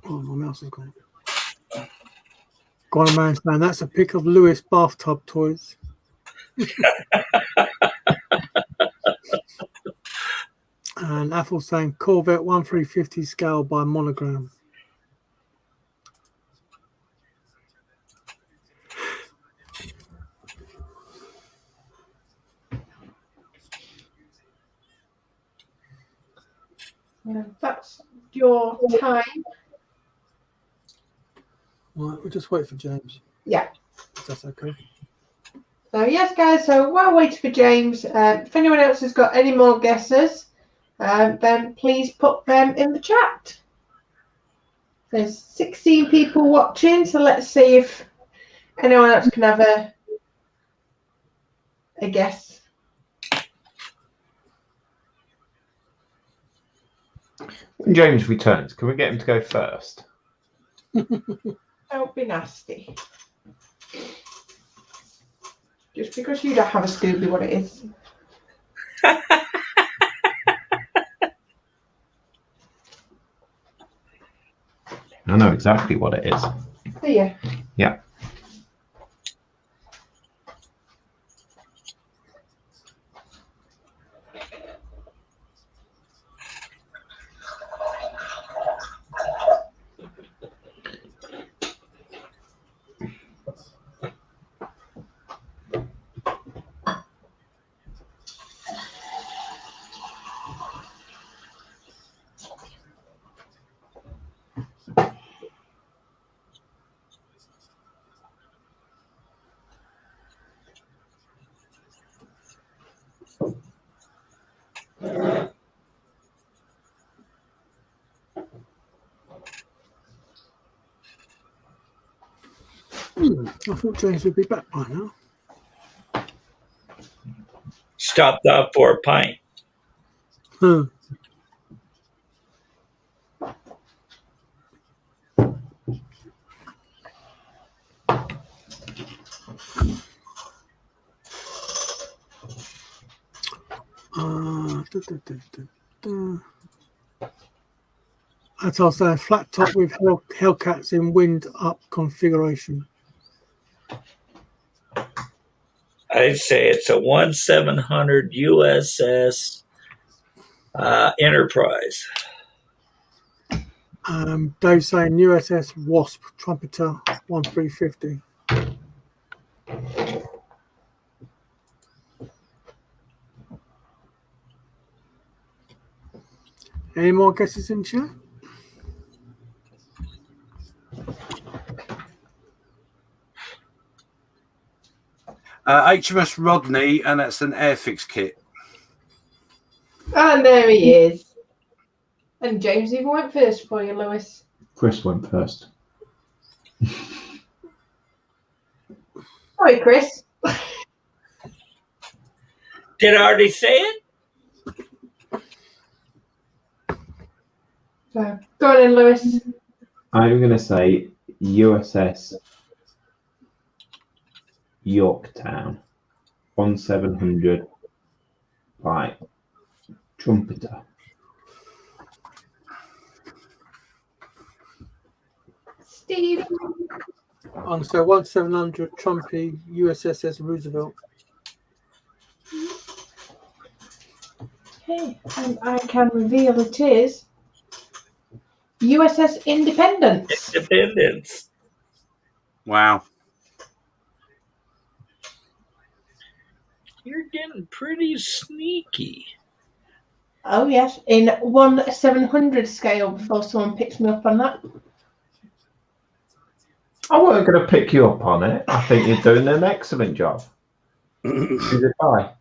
Oh, my mouse is gone. Gone a man's man. That's a pic of Lewis bathtub toys. And Apple saying Corvette 1350 scale by monogram. That's your time. Right, we'll just wait for James. Yeah. If that's okay. So yes, guys. So while waiting for James, if anyone else has got any more guesses, then please put them in the chat. There's 16 people watching, so let's see if anyone else can have a guess. When James returns, can we get him to go first? Don't be nasty. Just because you don't have a Scooby, what it is. I know exactly what it is. Do you? Yeah. I thought James would be back by now. Stopped off for a pint. Huh. That's also a flat top with Hellcats in wind up configuration. I'd say it's a 1700 USS Enterprise. Dave's saying USS Wasp Trumpeter 1350. Any more guesses in chat? HMS Rodney, and that's an Airfix kit. And there he is. And James even went first for you, Lewis. Chris went first. Sorry, Chris. Did I already say it? So, go on in, Lewis. I'm going to say USS Yorktown 1700 by Trumpeter. Steve. On so 1700 Trumpy USS Roosevelt. Okay, and I can reveal it is USS Independence. Independence. Wow. You're getting pretty sneaky. Oh yes, in 1/700 scale before someone picks me up on that. I wasn't going to pick you up on it. I think you're doing an excellent job. Who's it by?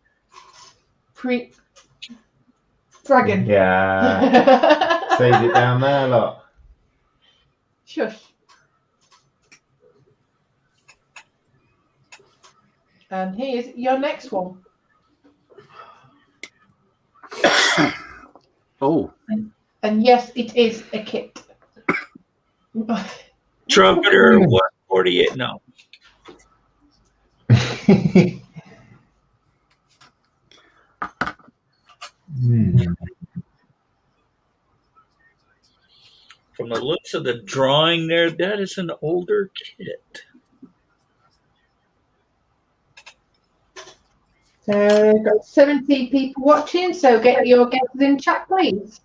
Dragon. Yeah. Save it down there, look. Shush. And here's your next one. Oh. And yes, it is a kit. Trumpeter 148. No. From the looks of the drawing there, that is an older kit. So we've got 70 people watching, so get your guesses in chat, please.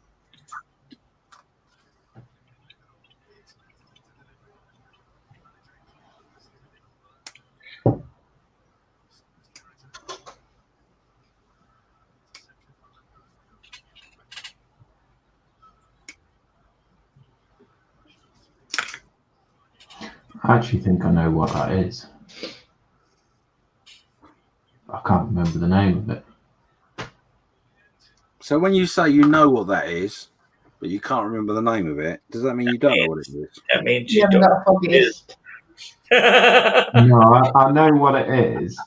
I actually think I know what that is. I can't remember the name of it. So when you say you know what that is, but you can't remember the name of it, does that mean you don't know what it is? That means You you haven't don't. got a hobbyist. No, I know what it is.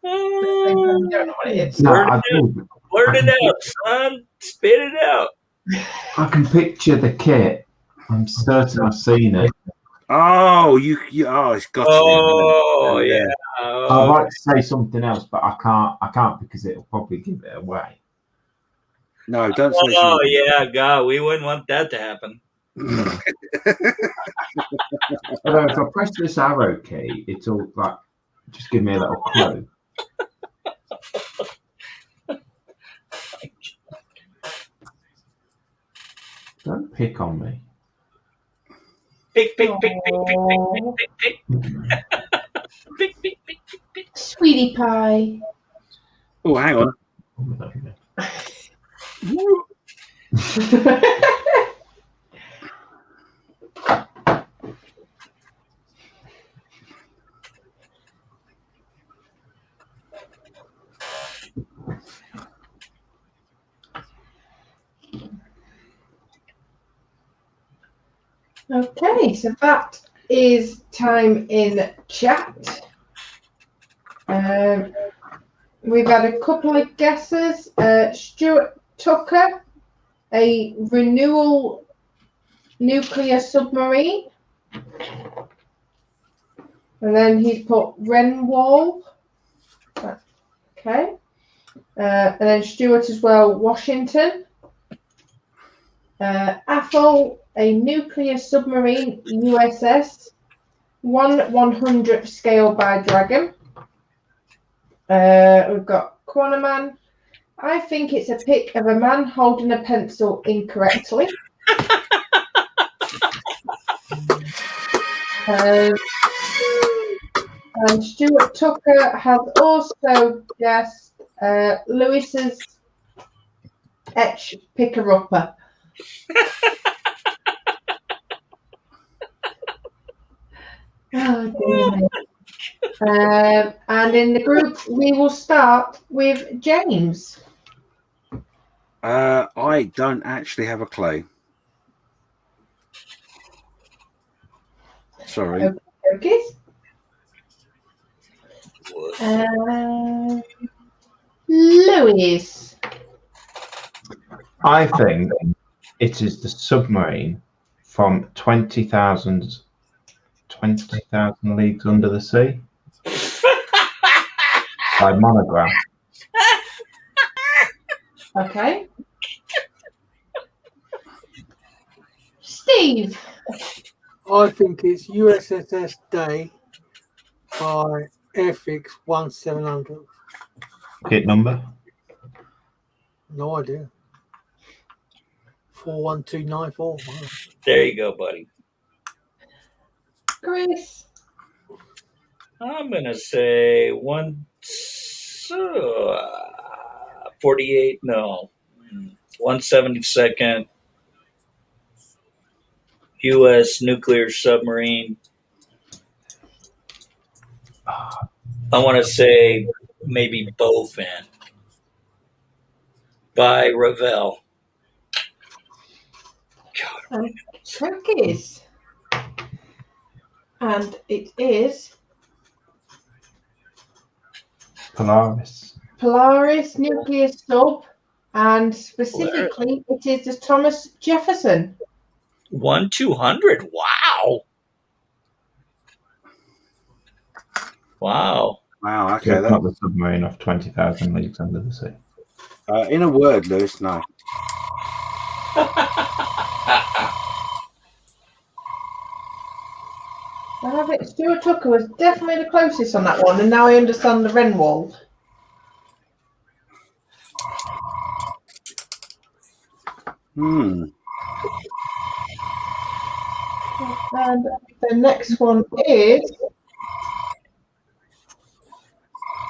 You don't know what it is. No, Blurt I it do. Blurt it out, son. Spit it out. I can picture the kit. I'm certain I've seen it. Oh, you oh, it's got Oh, you. yeah. I'd like to say something else, but I can't because it'll probably give it away. No, don't say Oh something. yeah, God, we wouldn't want that to happen. Although if I press this arrow key, it'll like just give me a little clue. Don't pick on me. Pick. Sweetie pie. Oh, hang on. Okay, so that is time in chat. We've had a couple of guesses. Stuart Tucker, a renewal nuclear submarine. And then he's put Renwall. Okay. And then Stuart as well, Washington. Athol, a nuclear submarine, USS, 1/100th scale by Dragon. We've got Quanaman. I think it's a pic of a man holding a pencil incorrectly. And Stuart Tucker has also guessed Lewis's etch picker-upper. Oh, dear me. And in the group, we will start with James. I don't actually have a clue. Sorry. Okay. Lewis. I think it is the submarine from 20,000 Leagues Under the Sea by Monogram. Okay. Steve. I think it's USSS Day by Airfix 1700. Kit number? No idea. 41294. Wow. There you go, buddy. Chris. I'm gonna say 48. No, 172nd U.S. nuclear submarine. I want to say maybe Bowfin by Ravel. Turkish. And it is Polaris nuclear sub, and specifically it is the Thomas Jefferson. 1/200. Wow. Wow. Okay. Yeah, not the submarine of 20,000 Leagues Under the Sea. In a word, Lewis, no. I think Stuart Tucker was definitely the closest on that one, and now I understand the Renwall. Hmm. And the next one is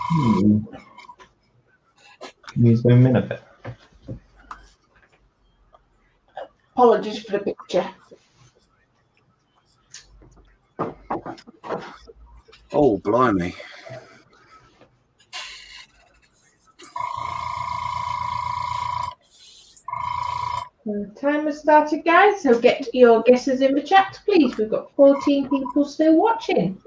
Can you zoom in a bit? apologies for the picture. Oh, blimey. The time has started, guys, so get your guesses in the chat, please. We've got 14 people still watching.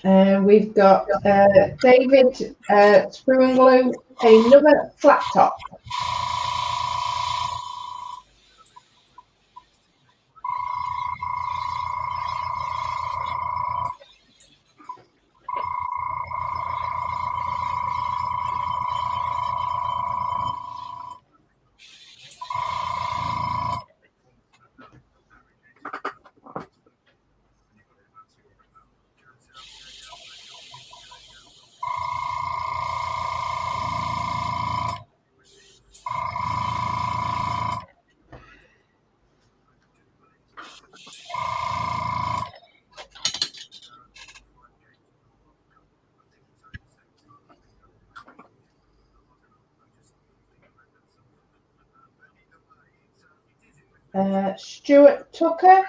We've got David Screw and Glue, another flat top. Stuart Tucker,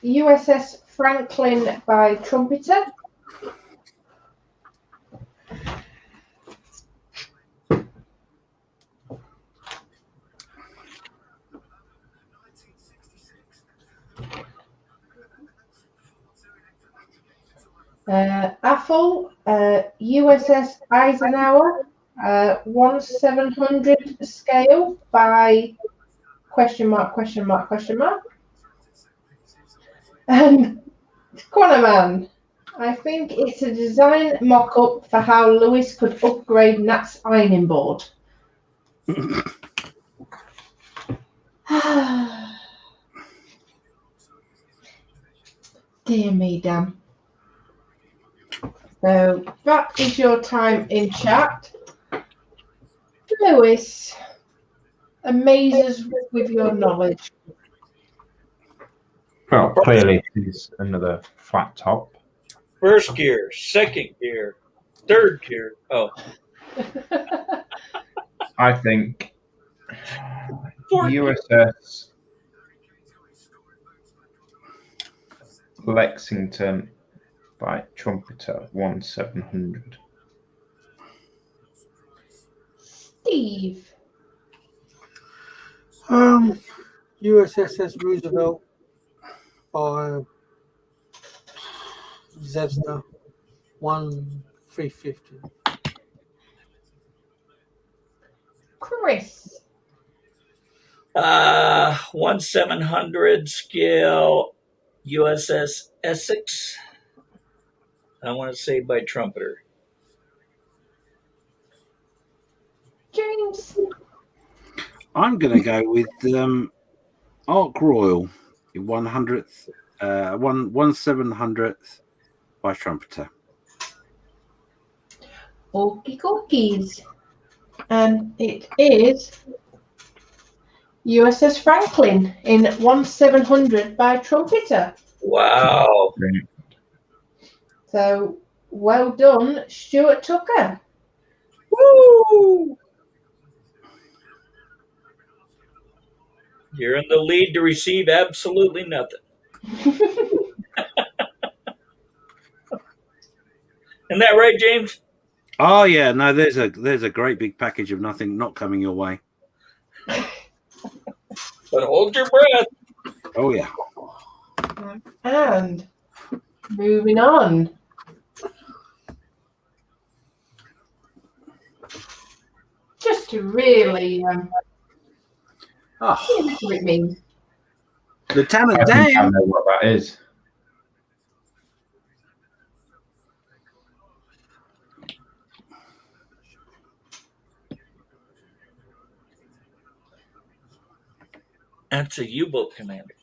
USS Franklin by Trumpeter. Athol, USS Eisenhower, 1/700 scale by question mark. And Quanaman, I think it's a design mock-up for how Lewis could upgrade Nat's ironing board. Dear me, Dan. So that is your time in chat. Lewis, amaze us with your knowledge. Well, clearly it's another flat top. First gear, second gear, third gear. Oh, I think fourth USS Lexington by Trumpeter, 1/700. Steve. USSS Roosevelt by Zevster, 1/350. Chris. 1/700 scale USS Essex. I want to say by Trumpeter. James. I'm going to go with Ark Royal, 100th, 1/700th by Trumpeter. Okie cookies. And it is USS Franklin in 1/700 by Trumpeter. Wow. So well done, Stuart Tucker. Woo! You're in the lead to receive absolutely nothing. Isn't that right, James? Oh yeah, no, there's a great big package of nothing not coming your way. But hold your breath. Oh yeah. And moving on. Just to really see what it means. Lieutenant I think I Dan. know what that is. That's a U-boat commander.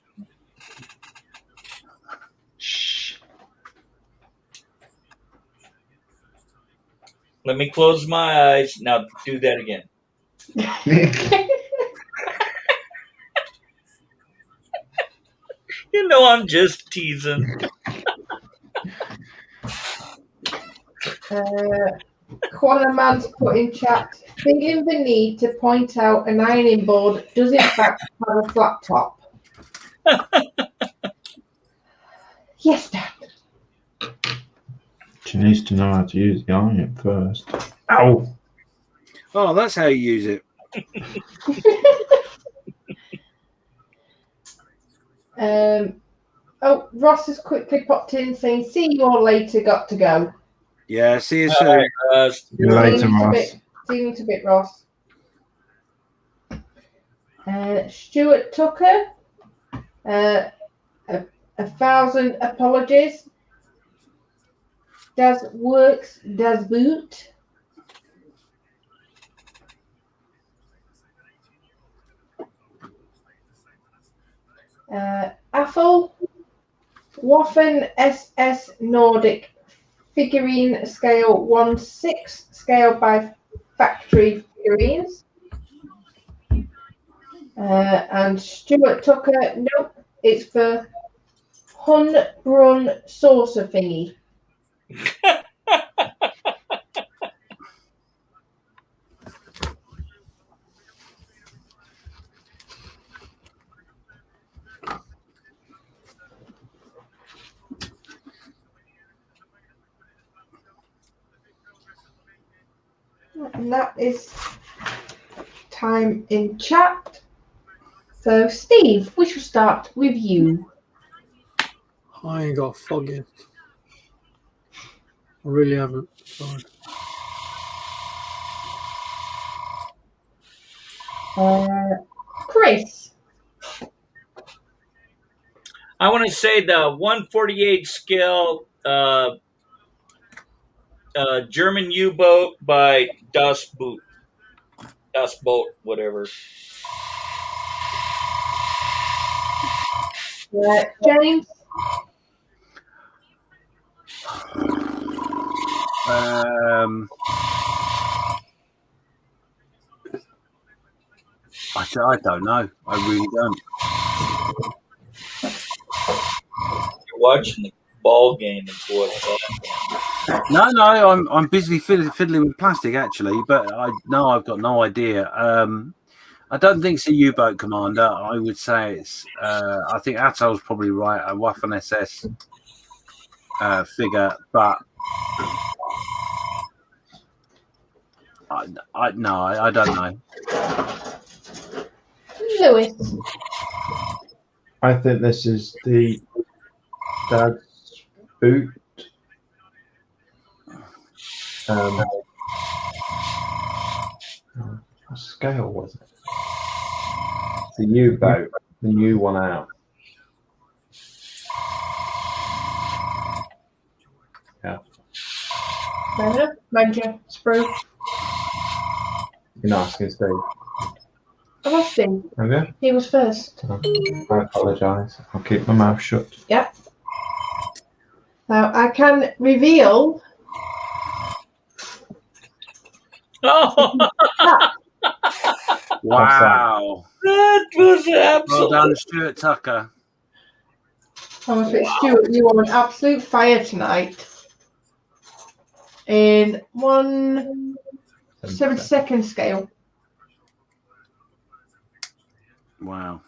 Shh. Let me close my eyes. Now do that again. You know I'm just teasing. Quanaman's put in chat, feeling the need to point out an ironing board does in fact have a flat top. Yes, Dad. She needs to know how to use the iron first. Ow! Oh, that's how you use it. Oh, Ross has quickly popped in saying, "See you all later. Got to go." Yeah, see you soon. See you later, See you Ross. in a bit, Ross. Stuart Tucker, 1,000 apologies. Does works, does boot. Athel, Waffen SS Nordic figurine scale 1/6 scale by factory figurines. And Stuart Tucker, nope, it's for Hun Brun saucer thingy. And that is time in chat. So, Steve, we shall start with you. I ain't got foggiest. I really haven't. Sorry. Chris. I want to say the 148 scale German U-boat by Das Boot, whatever. James. I don't know. I really don't. You're watching the ball game and what's up. No, I'm busy fiddling with plastic actually, but I've got no idea. I don't think it's a U-boat commander. I would say it's. I think Atol's probably right. A Waffen SS figure, but I don't know. Lewis. I think this is the Dad's boot. What scale was it? The U-boat, the new one out. Yeah. Major Sprue. You're not asking Steve. I've asked him. Have you? He was first. I apologise. I'll keep my mouth shut. Yep. Now I can reveal. Oh, Wow! that was absolutely. Well done, Stuart Tucker. Oh, Stuart, you are on absolute fire tonight. In 1/72 scale. Wow.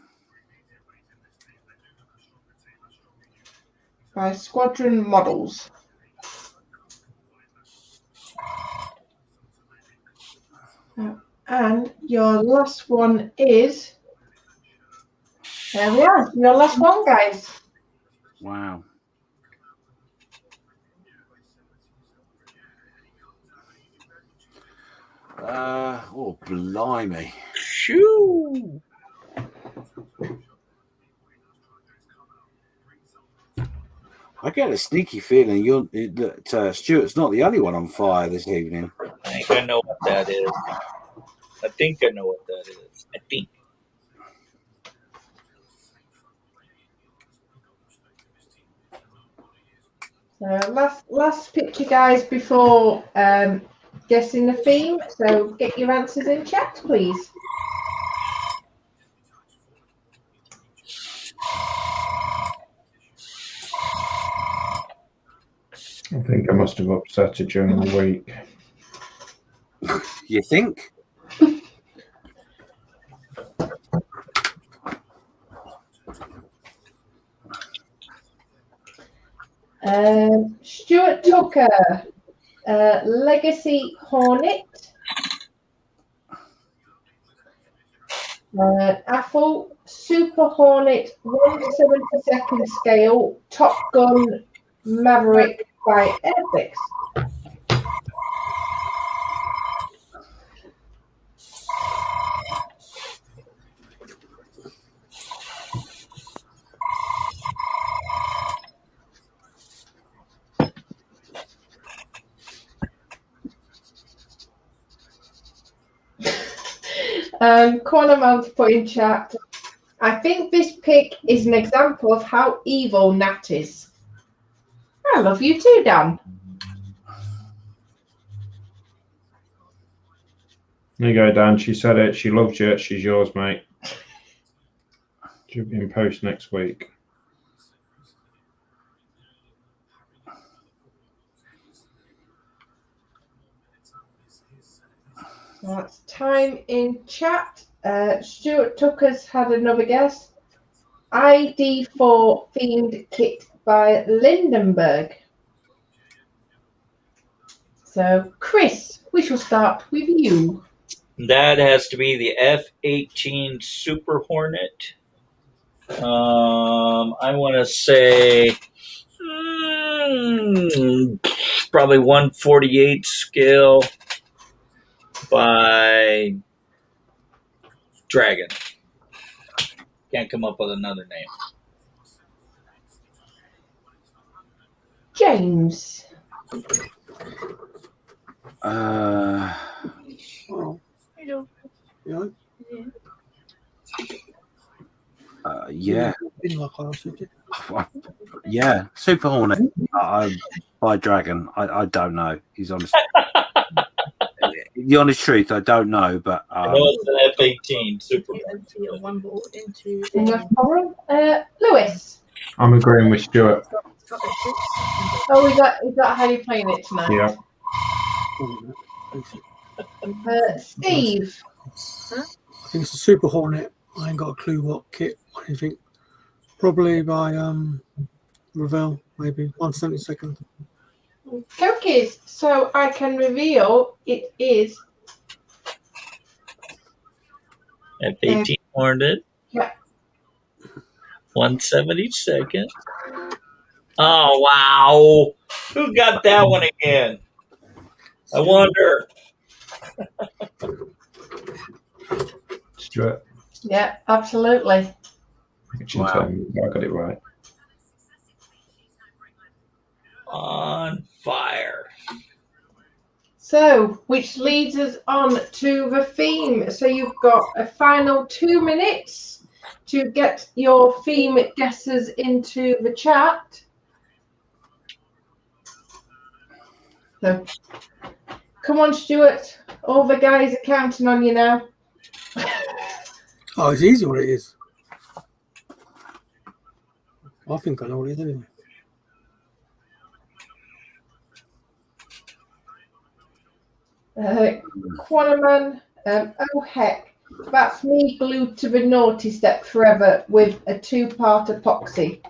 By Squadron Models. And your last one is. There we are. Your last one, guys. Wow. Oh, blimey. Shoo. I get a sneaky feeling that Stuart's not the only one on fire this evening. I think I know what that is. I think I know what that is. I think. Last picture, guys, before guessing the theme. So get your answers in chat, please. I think I must have upset her during the week. You think? Stuart Tucker, Legacy Hornet. Apple, Super Hornet, 1/72 scale, Top Gun, Maverick by Airfix. Cornerman's put in chat, I think this pick is an example of how evil Nat is. I love you too, Dan. There you go, Dan. She said it. She loves you. She's yours, mate. She'll be in post next week. That's time in chat. Stuart Tucker's had another guess. ID4 themed kit by Lindenberg. So, Chris, we shall start with you. That has to be the F-18 Super Hornet. I want to say probably 1/48 scale by Dragon. Can't come up with another name. James. Yeah. Yeah, Super Hornet by Dragon. I don't know. He's honest. The honest truth, I don't know, but I know it's an F-18 Super Hornet. No problem. Lewis. I'm agreeing with Stuart. Oh, is that how you're playing it tonight? Yeah. Steve. I think it's a Super Hornet. I ain't got a clue what kit or anything. Probably by Ravel, maybe 1/72. Cookies. So I can reveal it is F-18 Hornet. Yeah. 1/72. Oh, wow. Who got that one again? I wonder. Stuart. Yeah, absolutely. Wow. I got it right. On fire. So, which leads us on to the theme. So you've got a final 2 minutes to get your theme guesses into the chat. So, come on, Stuart. All the guys are counting on you now. Oh, it's easy what it is. I think I know what it is anyway. Quanaman, oh heck, that's me glued to the naughty step forever with a 2-part epoxy.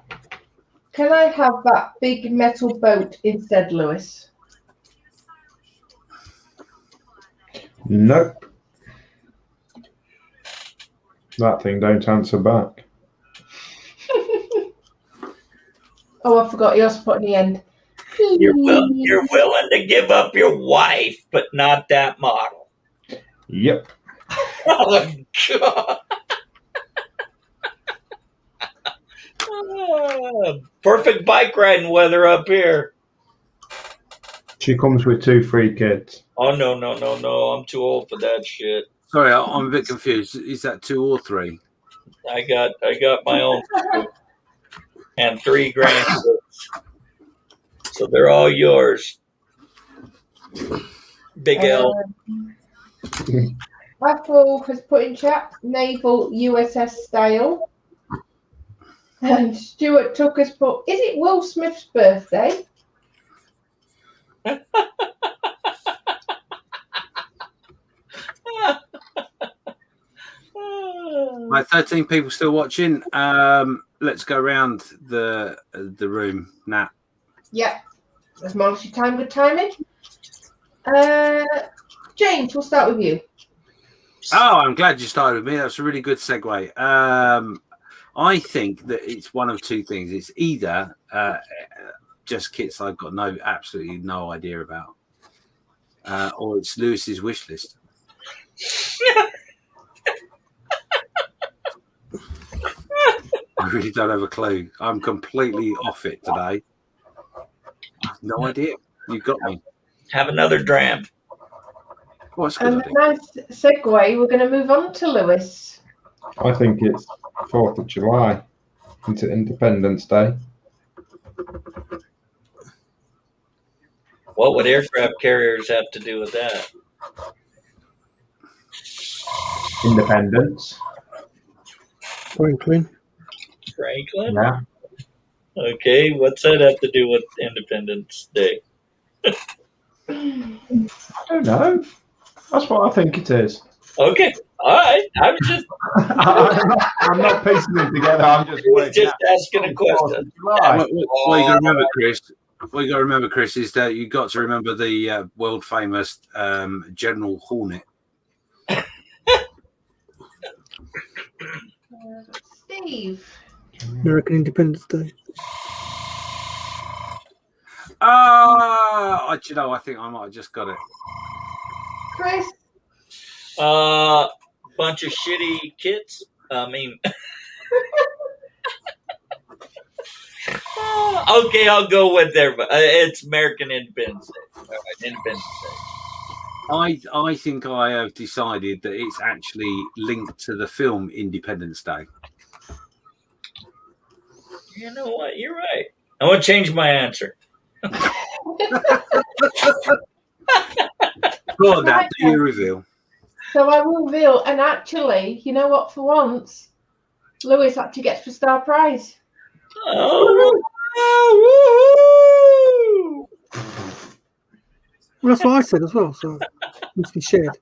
Can I have that big metal boat instead, Lewis? Nope. That thing don't answer back. Oh, I forgot yours put in the end. You're willing to give up your wife, but not that model. Yep. Oh, God. Perfect bike riding weather up here. She comes with 2 free kids. Oh, no. I'm too old for that shit. sorry, I'm a bit confused. Is that 2 or 3? I got my own and 3 grandkids. So they're all yours. Big L. Apple has put in chat naval USS style. And Stuart Tucker's put, is it Will Smith's birthday? Right, 13 people still watching. Let's go around the room. Nat. Yeah. As long time, good timing. James, we'll start with you. Oh, I'm glad you started with me. That's a really good segue. I think that it's one of two things. It's either just kits I've got absolutely no idea about, or it's Lewis's wish list. I really don't have a clue. I'm completely off it today. I have no idea. You got me. Have another dram. Oh, that's a good And idea. nice segue. We're going to move on to Lewis. I think it's 4th of July into Independence Day. What would aircraft carriers have to do with that? Independence. Franklin. Franklin? Yeah. Okay, what's that have to do with Independence Day? I don't know. That's what I think it is. Okay, all right. I'm just I'm not piecing it together. I'm just asking a question. What you got to remember, Chris? What you got to remember, Chris, is that you got to remember the world famous General Hornet. Steve. American Independence Day. I think I might have just got it. Chris. Bunch of shitty kits. I mean, okay, I'll go with there. But it's American Independence Day. Independence Day. I think I have decided that it's actually linked to the film Independence Day. You know what? You're right. I want to change my answer. Go on, Nat, do you reveal? So I will reveal, and actually, you know what? For once, Lewis actually gets the star prize. Oh, Well, that's what I said as well. So it needs to be shared.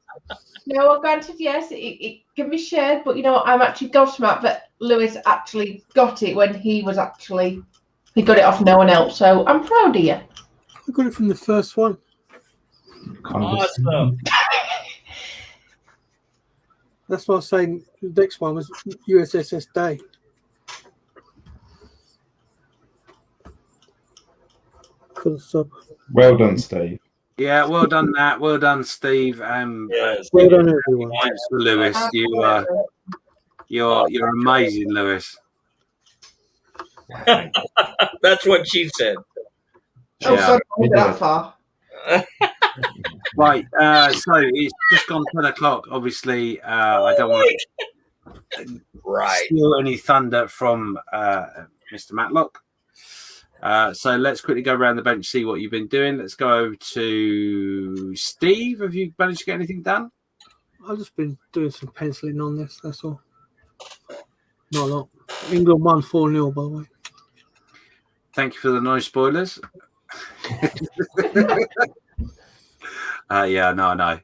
No, well, granted, yes, it can be shared, but you know, I'm actually gobsmacked that Lewis actually got it when he got it off no one else. So I'm proud of you. I got it from the first one. awesome. That's why I was saying the next one was USS Day. For the sub. Well done, Steve. Yeah, well done, Nat. Well done, Steve. Yes. Well done, everyone. Thanks for Lewis. You're amazing, Lewis. That's what she said. Oh, Yeah. sorry, I that far. Right, so it's just gone 10 o'clock. Obviously, I don't want to steal any thunder from Mr. Matlock. So let's quickly go around the bench, see what you've been doing. Let's go to Steve. Have you managed to get anything done? I've just been doing some penciling on this, that's all. Not a lot. England won 4-0, by the way. Thank you for the noise spoilers. Yeah, no, I know.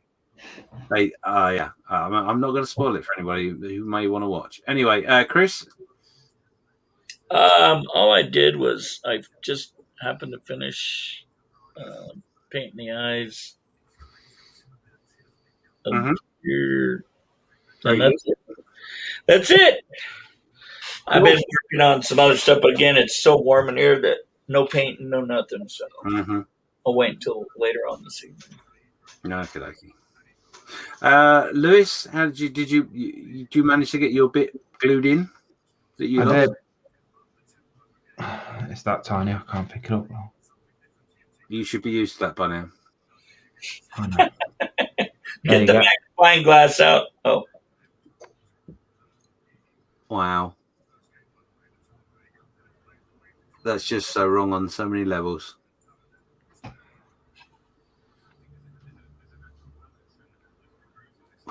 I'm not going to spoil it for anybody who may want to watch. Anyway, Chris? All I did was I just happened to finish painting the eyes. Here. And that's it. I've been working on some other stuff, but again, it's so warm in here that no painting, no nothing. So I'll wait until later on this evening. No, okay. Lewis, how did you manage to get your bit glued in? That you I did. It's that tiny, I can't pick it up now. You should be used to that by now. I know. Get the magnifying glass out. Oh. Wow. That's just so wrong on so many levels.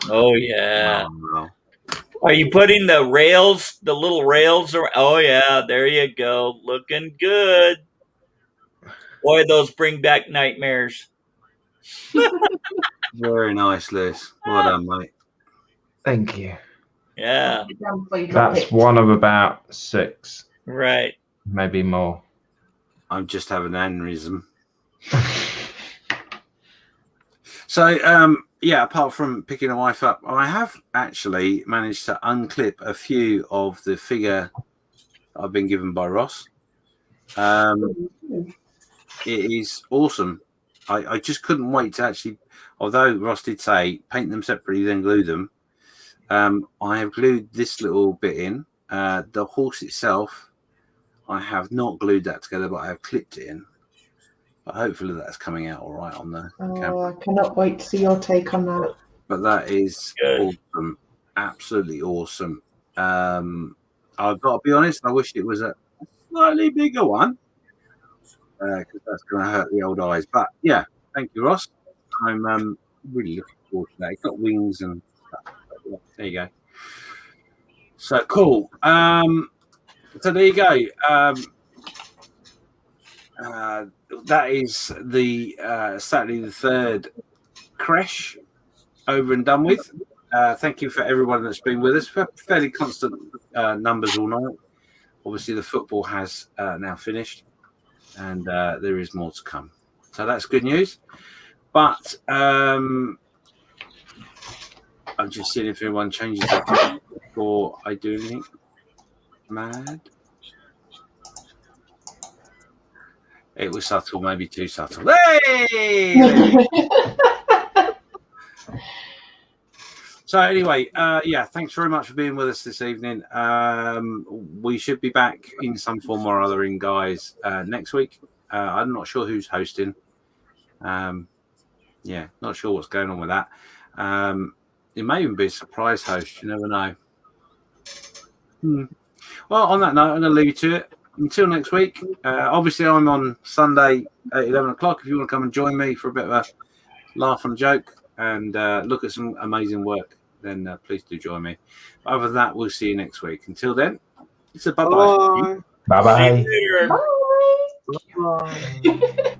Oh, yeah. Wow. Are you putting the rails, the little rails? Oh, yeah. There you go. Looking good. Boy, those bring back nightmares. Very nice, Lewis. Well done, mate. Thank you. Yeah. That's one of about 6. Right. Maybe more. I'm just having an aneurysm. So, yeah, apart from picking a wife up, I have actually managed to unclip a few of the figure I've been given by Ross. It is awesome. I just couldn't wait to actually, although Ross did say paint them separately, then glue them. I have glued this little bit in. The horse itself, I have not glued that together, but I have clipped it in. But hopefully that's coming out all right on the camera. I cannot wait to see your take on that. But that is awesome. Absolutely awesome. I've got to be honest, I wish it was a slightly bigger one. Because that's going to hurt the old eyes. But yeah, thank you, Ross. I'm really looking forward to that. It's got wings and stuff. Yeah, there you go. So cool. So there you go. That is the Saturday the 3rd Creche over and done with. Thank you for everyone that's been with us. Fairly constant numbers all night. Obviously, the football has now finished. And there is more to come. So that's good news. But I'm just seeing if anyone changes their time before I do anything mad. It was subtle, maybe too subtle. Hey! So anyway, yeah, thanks very much for being with us this evening. We should be back in some form or other in guys next week. I'm not sure who's hosting. Yeah, not sure what's going on with that. It may even be a surprise host. You never know. Well, on that note, I'm going to leave you to it. Until next week. Obviously, I'm on Sunday at 11 o'clock. If you want to come and join me for a bit of a laugh and joke and look at some amazing work, then please do join me. But other than that, we'll see you next week. Until then, it's a bye-bye. Bye-bye. See you later. Bye. Bye.